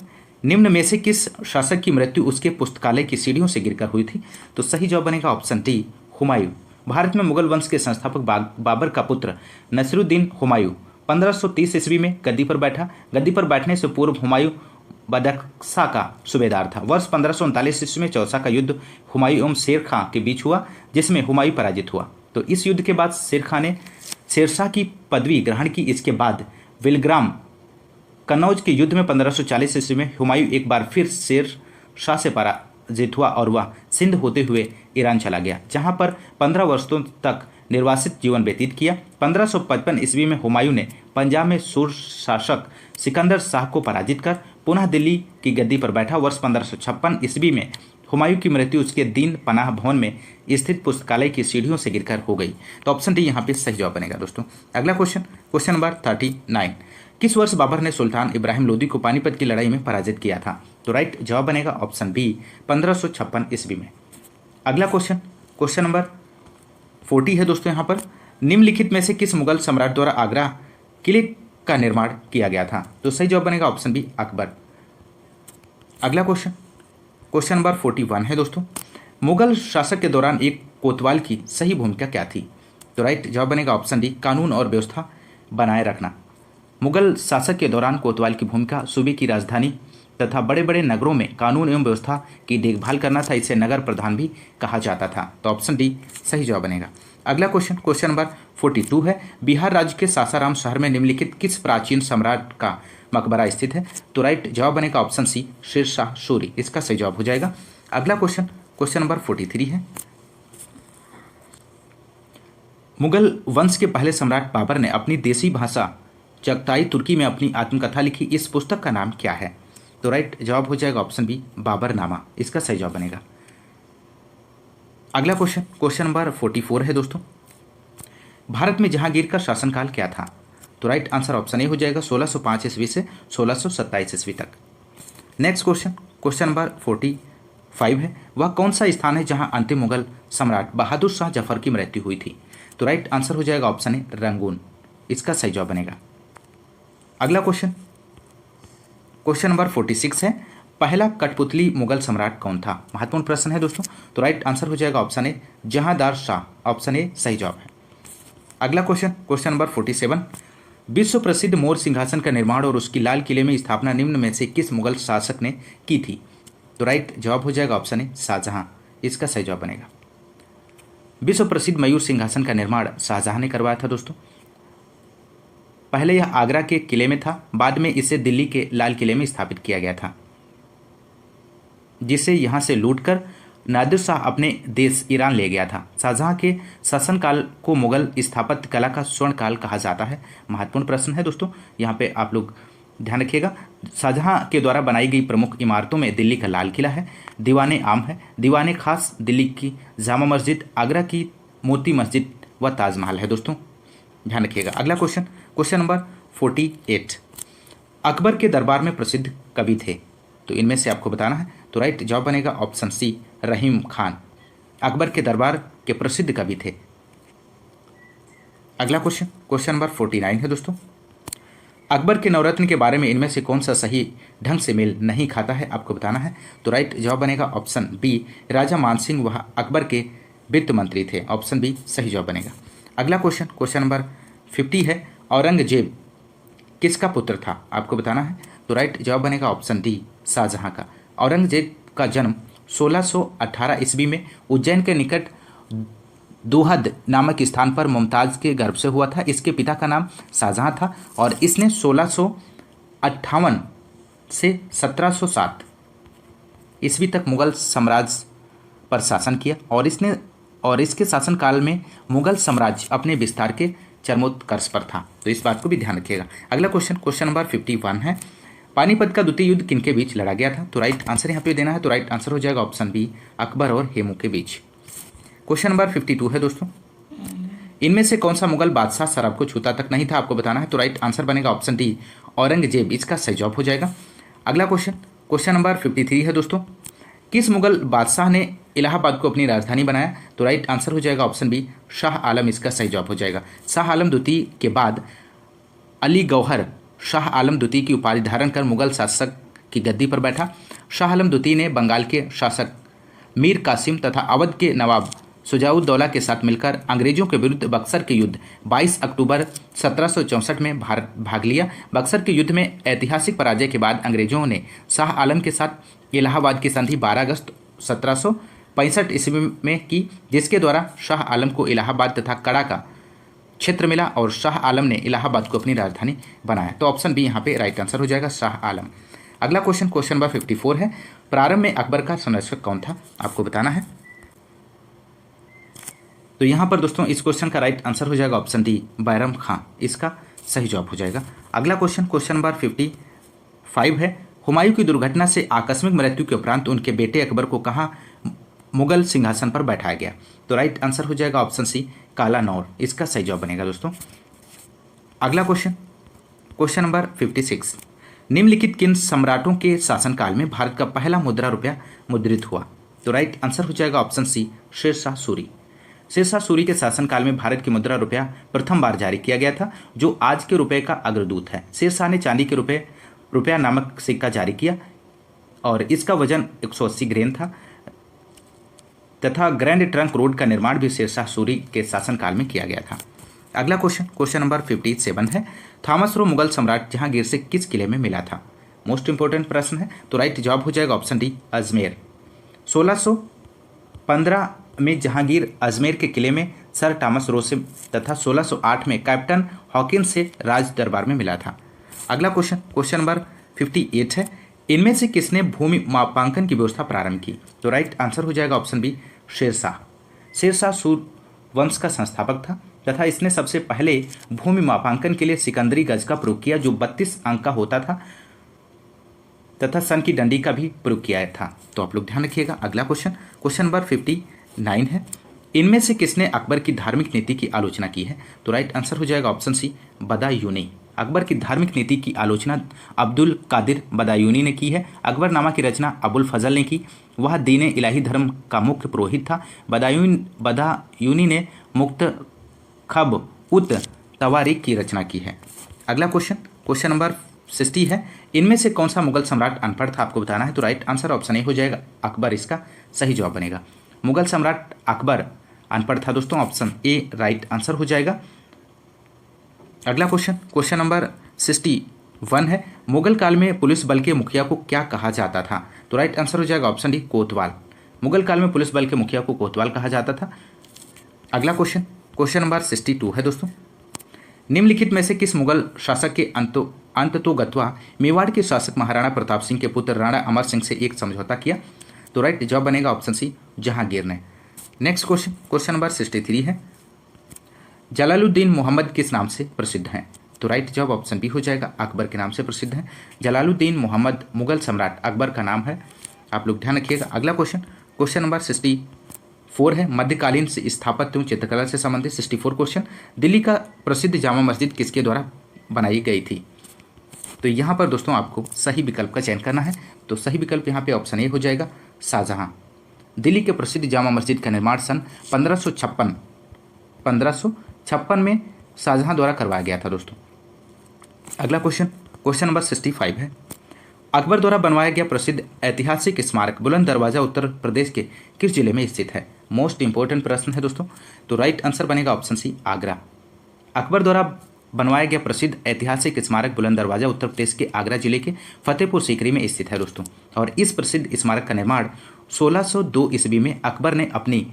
S1: निम्न में से किस शासक की मृत्यु उसके पुस्तकालय की सीढ़ियों से गिरकर हुई थी? तो सही जवाब बनेगा ऑप्शन डी, हुमायूं। भारत में मुगल वंश के संस्थापक बाबर का पुत्र नसीरुद्दीन हुमायूं 1530 ईस्वी में गद्दी पर बैठा। गद्दी पर बैठने से पूर्व हुमायूं बदख्शा का सूबेदार था। वर्ष 1539 ईस्वी में चौसा का युद्ध हुमायूं एवं शेर खां के बीच हुआ, जिसमें हुमायूं पराजित हुआ। तो इस युद्ध के बाद शेर खां ने शेरशाह की पदवी ग्रहण की। इसके बाद विलग्राम कन्नौज के युद्ध में 1540 ईस्वी में हुमायूं एक बार फिर शेरशाह से पराजित हुआ और वह सिंध होते हुए ईरान चला गया, जहां पर 15 वर्षों तक निर्वासित जीवन व्यतीत किया। 1555 ईस्वी में हुमायूं ने पंजाब में सूर शासक सिकंदर शाह को पराजित कर पुनः दिल्ली की गद्दी पर बैठा। वर्ष 1556 ईस्वी में हुमायूं की मृत्यु उसके दीन पनाह भवन में स्थित पुस्तकालय की सीढ़ियों से गिरकर हो गई। तो ऑप्शन डी यहाँ पे सही जवाब बनेगा दोस्तों। अगला क्वेश्चन नंबर 39, किस वर्ष बाबर ने सुल्तान इब्राहिम लोदी को पानीपत की लड़ाई में पराजित किया था? तो राइट जवाब बनेगा ऑप्शन बी, 1556 ईस्वी में। अगला क्वेश्चन नंबर 40 है दोस्तों। यहाँ पर निम्नलिखित में से किस मुगल सम्राट द्वारा आगरा किले का निर्माण किया गया था? तो सही जवाब बनेगा ऑप्शन बी, अकबर। अगला क्वेश्चन नंबर 41 है दोस्तों, मुगल शासक के दौरान एक कोतवाल की सही भूमिका क्या थी? तो राइट जवाब बनेगा ऑप्शन डी, कानून और व्यवस्था बनाए रखना। मुगल शासक के दौरान कोतवाल की भूमिका सूबे की राजधानी तथा बड़े बड़े नगरों में कानून एवं व्यवस्था की देखभाल करना था। इसे नगर प्रधान भी कहा जाता था। तो ऑप्शन डी सही जवाब बनेगा। अगला क्वेश्चन नंबर 42 है, बिहार राज्य के सासाराम शहर में निम्नलिखित किस प्राचीन सम्राट का मकबरा स्थित है? तो राइट जवाब बनेगा ऑप्शन सी, शेरशाह सूरी, इसका सही जवाब हो जाएगा। अगला क्वेश्चन नंबर 43 है, मुगल वंश के पहले सम्राट बाबर ने अपनी देसी भाषा चगताई तुर्की में अपनी आत्मकथा लिखी। इस पुस्तक का नाम क्या है? तो राइट जवाब हो जाएगा ऑप्शन बी, बाबरनामा, इसका सही जवाब बनेगा। अगला क्वेश्चन नंबर 44 है दोस्तों, भारत में जहांगीर का शासनकाल क्या था? तो राइट आंसर ऑप्शन ए हो जाएगा 1605 ईस्वी से 1627 ईस्वी तक। नेक्स्ट क्वेश्चन नंबर 45 है, वह कौन सा स्थान है जहां अंतिम मुगल सम्राट बहादुर शाह जफर की मृत्यु हुई थी? तो राइट आंसर हो जाएगा ऑप्शन ए, रंगून, इसका सही जवाब बनेगा। अगला क्वेश्चन नंबर 46 है, पहला कठपुतली मुगल सम्राट कौन था? महत्वपूर्ण प्रश्न है दोस्तों। तो राइट आंसर हो जाएगा option A, Jahandar Shah, option A सही जवाब है। अगला क्वेश्चन नंबर 47, विश्व प्रसिद्ध मोर सिंहासन का निर्माण और उसकी लाल किले में स्थापना निम्न में से किस मुगल शासक ने की थी? तो राइट जवाब हो जाएगा ऑप्शन ए, शाहजहां, इसका सही जवाब बनेगा। विश्व प्रसिद्ध मयूर सिंहासन का निर्माण शाहजहां ने करवाया था दोस्तों। पहले यह आगरा के किले में था, बाद में इसे दिल्ली के लाल किले में स्थापित किया गया था, जिसे यहां से लूटकर नादिर शाह अपने देश ईरान ले गया था। शाहजहां के शासनकाल को मुगल स्थापत्य कला का स्वर्ण काल कहा जाता है। महत्वपूर्ण प्रश्न है दोस्तों, यहाँ पे आप लोग ध्यान रखिएगा। शाहजहां के द्वारा बनाई गई प्रमुख इमारतों में दिल्ली का लाल किला है, दीवाने आम है, दीवाने खास दिल्ली की जामा मस्जिद, आगरा की मोती मस्जिद व ताजमहल है दोस्तों, ध्यान रखिएगा। अगला क्वेश्चन नंबर 48, अकबर के दरबार में प्रसिद्ध कवि थे, तो इनमें से आपको बताना है। तो राइट जवाब बनेगा ऑप्शन सी, रहीम खान, अकबर के दरबार के प्रसिद्ध कवि थे। अगला क्वेश्चन नंबर 49 है दोस्तों, अकबर के नवरत्न के बारे में इनमें से कौन सा सही ढंग से मेल नहीं खाता है, आपको बताना है। तो राइट जवाब बनेगा ऑप्शन बी, राजा मानसिंह वह अकबर के वित्त मंत्री थे, ऑप्शन बी सही जवाब बनेगा। अगला क्वेश्चन नंबर 50 है, औरंगजेब किसका पुत्र था, आपको बताना है। तो राइट जवाब बनेगा ऑप्शन डी, शाहजहां का। औरंगजेब का जन्म 1618 ईस्वी में उज्जैन के निकट दुहद नामक स्थान पर मुमताज़ के गर्भ से हुआ था। इसके पिता का नाम शाहजहां था और इसने 1658 से 1707 ईस्वी तक मुगल साम्राज्य पर शासन किया और इसके शासनकाल में मुगल साम्राज्य अपने विस्तार के चरमोत्कर्ष पर था। तो इस बात को भी ध्यान रखिएगा। अगला क्वेश्चन नंबर 51 है, पानीपत का द्वितीय युद्ध किनके बीच लड़ा गया था? तो राइट आंसर यहाँ पे देना है। तो राइट आंसर हो जाएगा ऑप्शन बी, अकबर और हेमू के बीच। क्वेश्चन नंबर 52 है दोस्तों, इनमें से कौन सा मुगल बादशाह शराब को छूता तक नहीं था? आपको बताना है। तो राइट आंसर बनेगा ऑप्शन डी, औरंगजेब। इसका सही जवाब हो जाएगा। अगला क्वेश्चन नंबर 53 है दोस्तों, किस मुगल बादशाह ने इलाहाबाद को अपनी राजधानी बनाया? तो राइट आंसर हो जाएगा ऑप्शन बी, शाह आलम। इसका सही जवाब हो जाएगा। शाह आलम द्वितीय के बाद अली गौहर शाह आलम द्वितीय की उपाधि धारण कर मुगल शासक की गद्दी पर बैठा। शाह आलम द्वितीय ने बंगाल के शासक मीर कासिम तथा अवध के नवाब शुजाउद्दौला के साथ मिलकर अंग्रेजों के विरुद्ध बक्सर के युद्ध 22 अक्टूबर 1764 में भाग लिया। बक्सर के युद्ध में ऐतिहासिक पराजय के बाद अंग्रेजों ने शाह आलम के साथ इलाहाबाद की संधि 12 अगस्त 1765 ईस्वी में की, जिसके द्वारा शाह आलम को इलाहाबाद तथा कड़ा का क्षेत्र मिला और शाह आलम ने इलाहाबाद को अपनी राजधानी बनाया। तो ऑप्शन बी यहाँ पे राइट आंसर हो जाएगा, शाह आलम। अगला क्वेश्चन नंबर 54 है, प्रारंभ में अकबर का संरक्षक कौन था? आपको बताना है। तो यहाँ पर दोस्तों इस क्वेश्चन का राइट आंसर हो जाएगा ऑप्शन डी, बैरम खां। इसका सही जवाब हो जाएगा। अगला क्वेश्चन नंबर 55 है, हुमायूं की दुर्घटना से आकस्मिक मृत्यु के उपरांत उनके बेटे अकबर को कहाँ मुगल सिंहासन पर बैठाया गया? तो राइट आंसर हो जाएगा ऑप्शन सी, कालानौर। इसका सही जवाब बनेगा दोस्तों। अगला क्वेश्चन नंबर 56, निम्नलिखित किन सम्राटों के शासनकाल में भारत का पहला मुद्रा रुपया मुद्रित हुआ? तो राइट आंसर हो जाएगा ऑप्शन सी, शेरशाह सूरी। शेरशाह सूरी के शासनकाल में भारत की मुद्रा रुपया प्रथम बार जारी किया गया था, जो आज के रुपए का अग्रदूत है। शेरशाह ने चांदी के रुपया नामक सिक्का जारी किया और इसका वजन 180 ग्रेन था तथा ग्रैंड ट्रंक रोड का निर्माण भी शेरशाह सूरी के शासनकाल में किया गया था। अगला क्वेश्चन नंबर 57 है, थॉमस रो मुगल सम्राट जहांगीर से किस किले में मिला था? मोस्ट इंपोर्टेंट प्रश्न है। तो राइट जवाब हो जाएगा ऑप्शन डी, अजमेर। 1615 में जहांगीर अजमेर के किले में सर थॉमस रो से तथा 1608 में कैप्टन हॉकिंस से राज दरबार में मिला था। अगला क्वेश्चन नंबर 58 है, इनमें से किसने भूमि मापांकन की व्यवस्था प्रारंभ की? तो राइट आंसर हो जाएगा ऑप्शन बी, शेरशाह। शेरशाह सूर वंश का संस्थापक था तथा इसने सबसे पहले भूमि मापांकन के लिए सिकंदरी गज का प्रयोग किया, जो 32 अंक का होता था तथा सन की डंडी का भी प्रयोग किया था। तो आप लोग ध्यान रखिएगा। अगला क्वेश्चन नंबर 59 है, इनमें से किसने अकबर की धार्मिक नीति की आलोचना की है? तो राइट आंसर हो जाएगा ऑप्शन सी, बदायूनी। अकबर की धार्मिक नीति की आलोचना अब्दुल कादिर बदायूनी ने की है। अकबरनामा की रचना अबुल फजल ने की। वह दीन इलाही धर्म का मुख्य पुरोहित था। बदायूनी ने मुक्त खब उत तवारीख की रचना की है। अगला क्वेश्चन नंबर 60 है, इनमें से कौन सा मुगल सम्राट अनपढ़ था? आपको बताना है। तो राइट आंसर ऑप्शन ए हो जाएगा, अकबर। इसका सही जवाब बनेगा। मुगल सम्राट अकबर अनपढ़ था दोस्तों, ऑप्शन ए राइट आंसर हो जाएगा। अगला क्वेश्चन नंबर 61 है, मुगल काल में पुलिस बल के मुखिया को क्या कहा जाता था? तो राइट आंसर हो जाएगा ऑप्शन डी, कोतवाल। मुगल काल में पुलिस बल के मुखिया को कोतवाल कहा जाता था। अगला क्वेश्चन नंबर 62 है दोस्तों, निम्नलिखित में से किस मुगल शासक के अंततोगत्वा मेवाड़ के शासक महाराणा प्रताप सिंह के पुत्र राणा अमर सिंह से एक समझौता किया? तो राइट जवाब बनेगा ऑप्शन सी, जहांगीर ने। नेक्स्ट क्वेश्चन नंबर 63 है, जलालुद्दीन मोहम्मद किस नाम से प्रसिद्ध हैं? तो राइट जवाब ऑप्शन बी हो जाएगा, अकबर के नाम से प्रसिद्ध हैं। जलालुद्दीन मोहम्मद मुगल सम्राट अकबर का नाम है। आप लोग ध्यान रखिएगा। अगला क्वेश्चन नंबर 64 है, मध्यकालीन से स्थापत्य एवं चित्रकला से संबंधित 64 क्वेश्चन, दिल्ली का प्रसिद्ध जामा मस्जिद किसके द्वारा बनाई गई थी? तो यहाँ पर दोस्तों आपको सही विकल्प का चयन करना है। तो सही विकल्प यहाँ पे ऑप्शन ए हो जाएगा, शाहजहां। दिल्ली के प्रसिद्ध जामा मस्जिद का निर्माण सन 1556 में शाहजहां द्वारा करवाया गया था दोस्तों। अगला क्वेश्चन नंबर 65 है, अकबर द्वारा बनवाया गया प्रसिद्ध ऐतिहासिक स्मारक बुलंद दरवाजा उत्तर प्रदेश के किस जिले में स्थित है? मोस्ट इंपोर्टेंट प्रश्न है दोस्तों। तो राइट आंसर बनेगा ऑप्शन सी, आगरा। अकबर द्वारा बनवाया गया प्रसिद्ध ऐतिहासिक स्मारक बुलंद दरवाजा उत्तर प्रदेश के आगरा जिले के फतेहपुर सीकरी में स्थित है दोस्तों। और इस प्रसिद्ध स्मारक का निर्माण 1602 ईस्वी में अकबर ने अपनी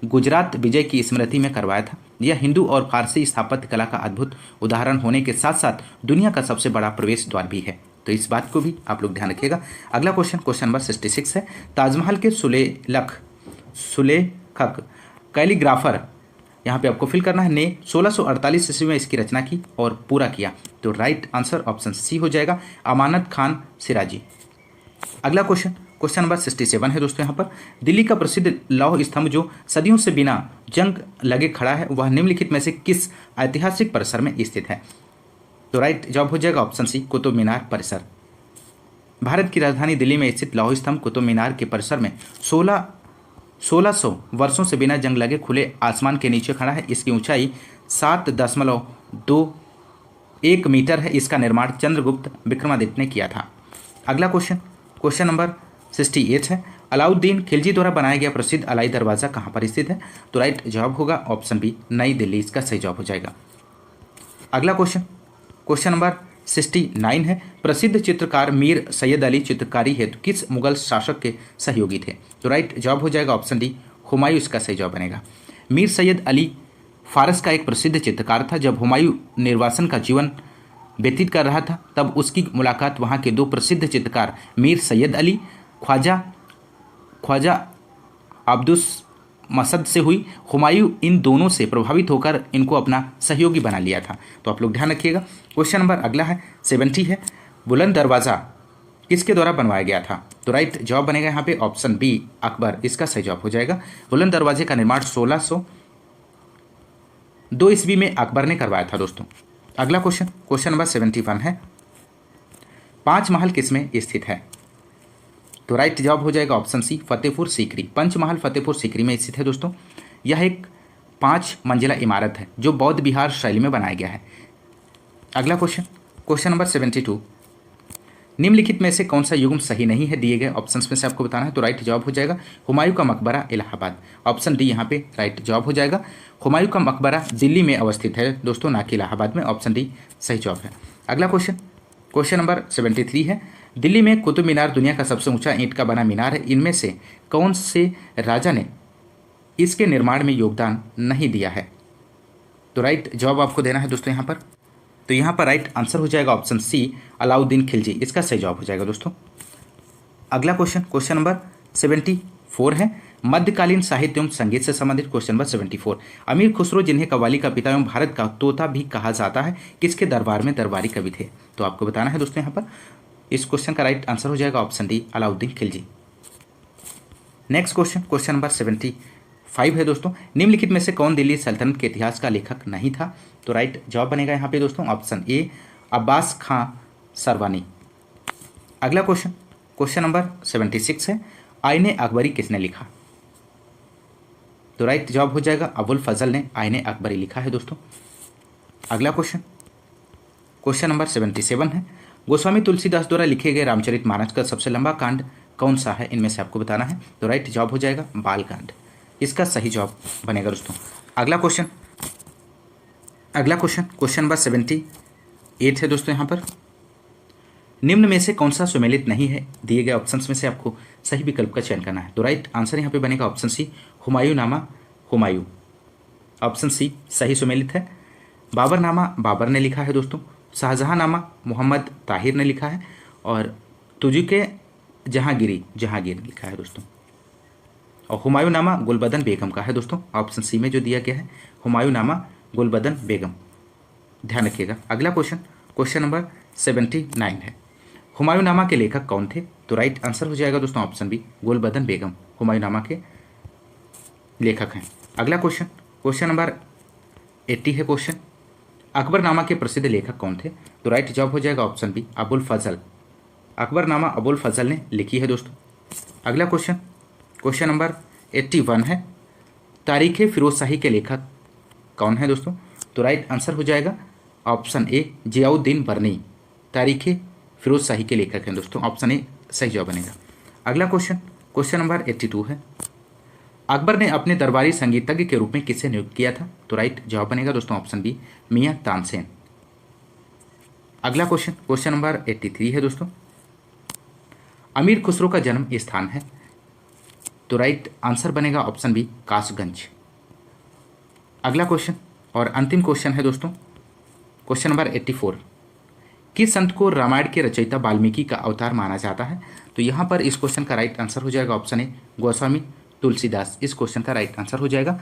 S1: गुजरात विजय की स्मृति में करवाया था। यह हिंदू और फारसी स्थापत्य कला का अद्भुत उदाहरण होने के साथ साथ दुनिया का सबसे बड़ा प्रवेश द्वार भी है। तो इस बात को भी आप लोग ध्यान रखिएगा। अगला क्वेश्चन नंबर 66 है, ताजमहल के सुलेखक कैलीग्राफर, यहाँ पे आपको फिल करना है, ने 1648 ईस्वी में इसकी रचना की और पूरा किया। तो राइट आंसर ऑप्शन सी हो जाएगा, अमानत खान सिराजी। अगला क्वेश्चन नंबर 67 है दोस्तों। यहाँ पर दिल्ली का प्रसिद्ध लौह स्तंभ जो सदियों से बिना जंग लगे खड़ा है, वह निम्नलिखित में से किस ऐतिहासिक परिसर में स्थित है? तो राइट जवाब हो जाएगा ऑप्शन सी, कुतुब मीनार परिसर। भारत की राजधानी दिल्ली में स्थित लौह स्तंभ कुतुब मीनार के परिसर में 1600 वर्षों से बिना जंग लगे खुले आसमान के नीचे खड़ा है। इसकी ऊंचाई 7.21 मीटर है। इसका निर्माण चंद्रगुप्त विक्रमादित्य ने किया था। अगला क्वेश्चन नंबर 68 है, अलाउद्दीन खिलजी द्वारा बनाया गया प्रसिद्ध अलाई दरवाज़ा कहाँ पर स्थित है? तो राइट जवाब होगा ऑप्शन बी, नई दिल्ली, इसका सही जवाब हो जाएगा। अगला क्वेश्चन नंबर 69 है, प्रसिद्ध चित्रकार मीर सैयद अली चित्रकारी हेतु किस मुगल शासक के सहयोगी थे? तो राइट जवाब हो जाएगा ऑप्शन डी, हुमायूं, इसका सही जवाब बनेगा। मीर सैयद अली फारस का एक प्रसिद्ध चित्रकार था। जब हुमायूं निर्वासन का जीवन व्यतीत कर रहा था तब उसकी मुलाकात वहाँ के दो प्रसिद्ध चित्रकार मीर सैयद अली ख्वाजा अब्दुस मसद से हुई। हुमायूं इन दोनों से प्रभावित होकर इनको अपना सहयोगी बना लिया था। तो आप लोग ध्यान रखिएगा। क्वेश्चन नंबर अगला है 70 है, बुलंद दरवाज़ा किसके द्वारा बनवाया गया था? तो राइट जवाब बनेगा यहाँ पे ऑप्शन बी, अकबर, इसका सही जवाब हो जाएगा। बुलंद दरवाजे का निर्माण 1602 ईस्वी में अकबर ने करवाया था दोस्तों। अगला क्वेश्चन नंबर 71 है, 5 महल किसमें स्थित है? तो राइट जवाब हो जाएगा ऑप्शन सी, फतेहपुर सीकरी। पंचमहल फतेहपुर सीकरी में स्थित है दोस्तों। यह एक 5 मंजिला इमारत है जो बौद्ध विहार शैली में बनाया गया है। अगला क्वेश्चन नंबर 72, निम्नलिखित में से कौन सा युग्म सही नहीं है? दिए गए ऑप्शंस में से आपको बताना है। तो राइट जवाब हो जाएगा हुमायूं का मकबरा इलाहाबाद, ऑप्शन डी यहाँ पे राइट जवाब हो जाएगा। हुमायूं का मकबरा दिल्ली में अवस्थित है दोस्तों, ना कि इलाहाबाद में, ऑप्शन डी सही जवाब है। अगला क्वेश्चन नंबर 73 है, दिल्ली में कुतुब मीनार दुनिया का सबसे ऊंचा ईंट का बना मीनार है। इनमें से कौन से राजा ने इसके निर्माण में योगदान नहीं दिया है? तो राइट जवाब आपको देना है दोस्तों यहाँ पर। तो यहाँ पर राइट आंसर हो जाएगा ऑप्शन सी, अलाउद्दीन खिलजी, इसका सही जवाब हो जाएगा दोस्तों। अगला क्वेश्चन नंबर 74 है, मध्यकालीन साहित्य एवं संगीत से संबंधित। क्वेश्चन नंबर 74, अमीर खुसरो जिन्हें कव्वाली का पिता एवं भारत का तोता भी कहा जाता है, किसके दरबार में दरबारी कवि थे? तो आपको बताना है दोस्तों यहाँ पर। इस क्वेश्चन का राइट आंसर हो जाएगा option D, Alauddin Khilji. Next question number 75 है दोस्तों, निम्नलिखित में से कौन दिल्ली सल्तनत के इतिहास का लेखक नहीं था? तो राइट जवाब बनेगा यहाँ पे दोस्तों ऑप्शन ए, अब्बास खां सरवानी। अगला क्वेश्चन नंबर 76 है, आईने अकबरी किसने लिखा? तो राइट जवाब हो जाएगा अबुल फजल ने आईने अकबरी लिखा है दोस्तों। अगला क्वेश्चन नंबर 77 है, गोस्वामी तुलसीदास द्वारा लिखे गए रामचरितमानस का सबसे लंबा कांड कौन सा है? इनमें से आपको बताना है। तो राइट जवाब हो जाएगा बालकांड, इसका सही जवाब बनेगा दोस्तों। अगला क्वेश्चन नंबर 78 है दोस्तों। यहाँ पर निम्न में से कौन सा सुमेलित नहीं है? दिए गए ऑप्शंस में से आपको सही विकल्प का चयन करना है। तो राइट आंसर यहाँ पे बनेगा option C, Humayunnama Humayun, option C सही सुमेलित है। बाबरनामा बाबर ने लिखा है दोस्तों। शाहजहांनामा मोहम्मद ताहिर ने लिखा है। और तुजुके जहांगीर ने लिखा है दोस्तों। और हुमायूंनामा गुलबदन बेगम का है दोस्तों, ऑप्शन सी में जो दिया गया है हुमायूंनामा गुलबदन बेगम, ध्यान रखिएगा। अगला क्वेश्चन नंबर 79 है, हुमायूंनामा के लेखक कौन थे? तो राइट आंसर हो जाएगा दोस्तों ऑप्शन बी, गुलबदन बेगम हुमायूंनामा के लेखक हैं। अगला क्वेश्चन नंबर 80 है क्वेश्चन, अकबरनामा के प्रसिद्ध लेखक कौन थे? तो राइट जवाब हो जाएगा ऑप्शन बी, अबुल फजल। अकबरनामा अबुल फजल ने लिखी है दोस्तों। अगला क्वेश्चन नंबर 81 है, तारीख़ फिरोजशाही के लेखक कौन है दोस्तों? तो राइट आंसर हो जाएगा ऑप्शन ए, जियाउद्दीन बरनी, तारीख़ फिरोजशाही के लेखक हैं दोस्तों, ऑप्शन ए सही जवाब बनेगा। अगला क्वेश्चन नंबर 82 है, अकबर ने अपने दरबारी संगीतज्ञ के रूप में किसे नियुक्त किया था? तो राइट जवाब बनेगा दोस्तों ऑप्शन बी, मियां तानसेन। अगला क्वेश्चन, क्वेश्चन नंबर 83 है दोस्तों। अमीर खुसरो का जन्म स्थान है, तो राइट आंसर बनेगा ऑप्शन बी कासगंज। अगला क्वेश्चन और अंतिम क्वेश्चन है दोस्तों, क्वेश्चन नंबर 84। किस संत को रामायण के रचयिता वाल्मीकि का अवतार माना जाता है? तो यहाँ पर इस क्वेश्चन का राइट आंसर हो जाएगा ऑप्शन ए गोस्वामी तुलसीदास। इस क्वेश्चन का राइट आंसर हो जाएगा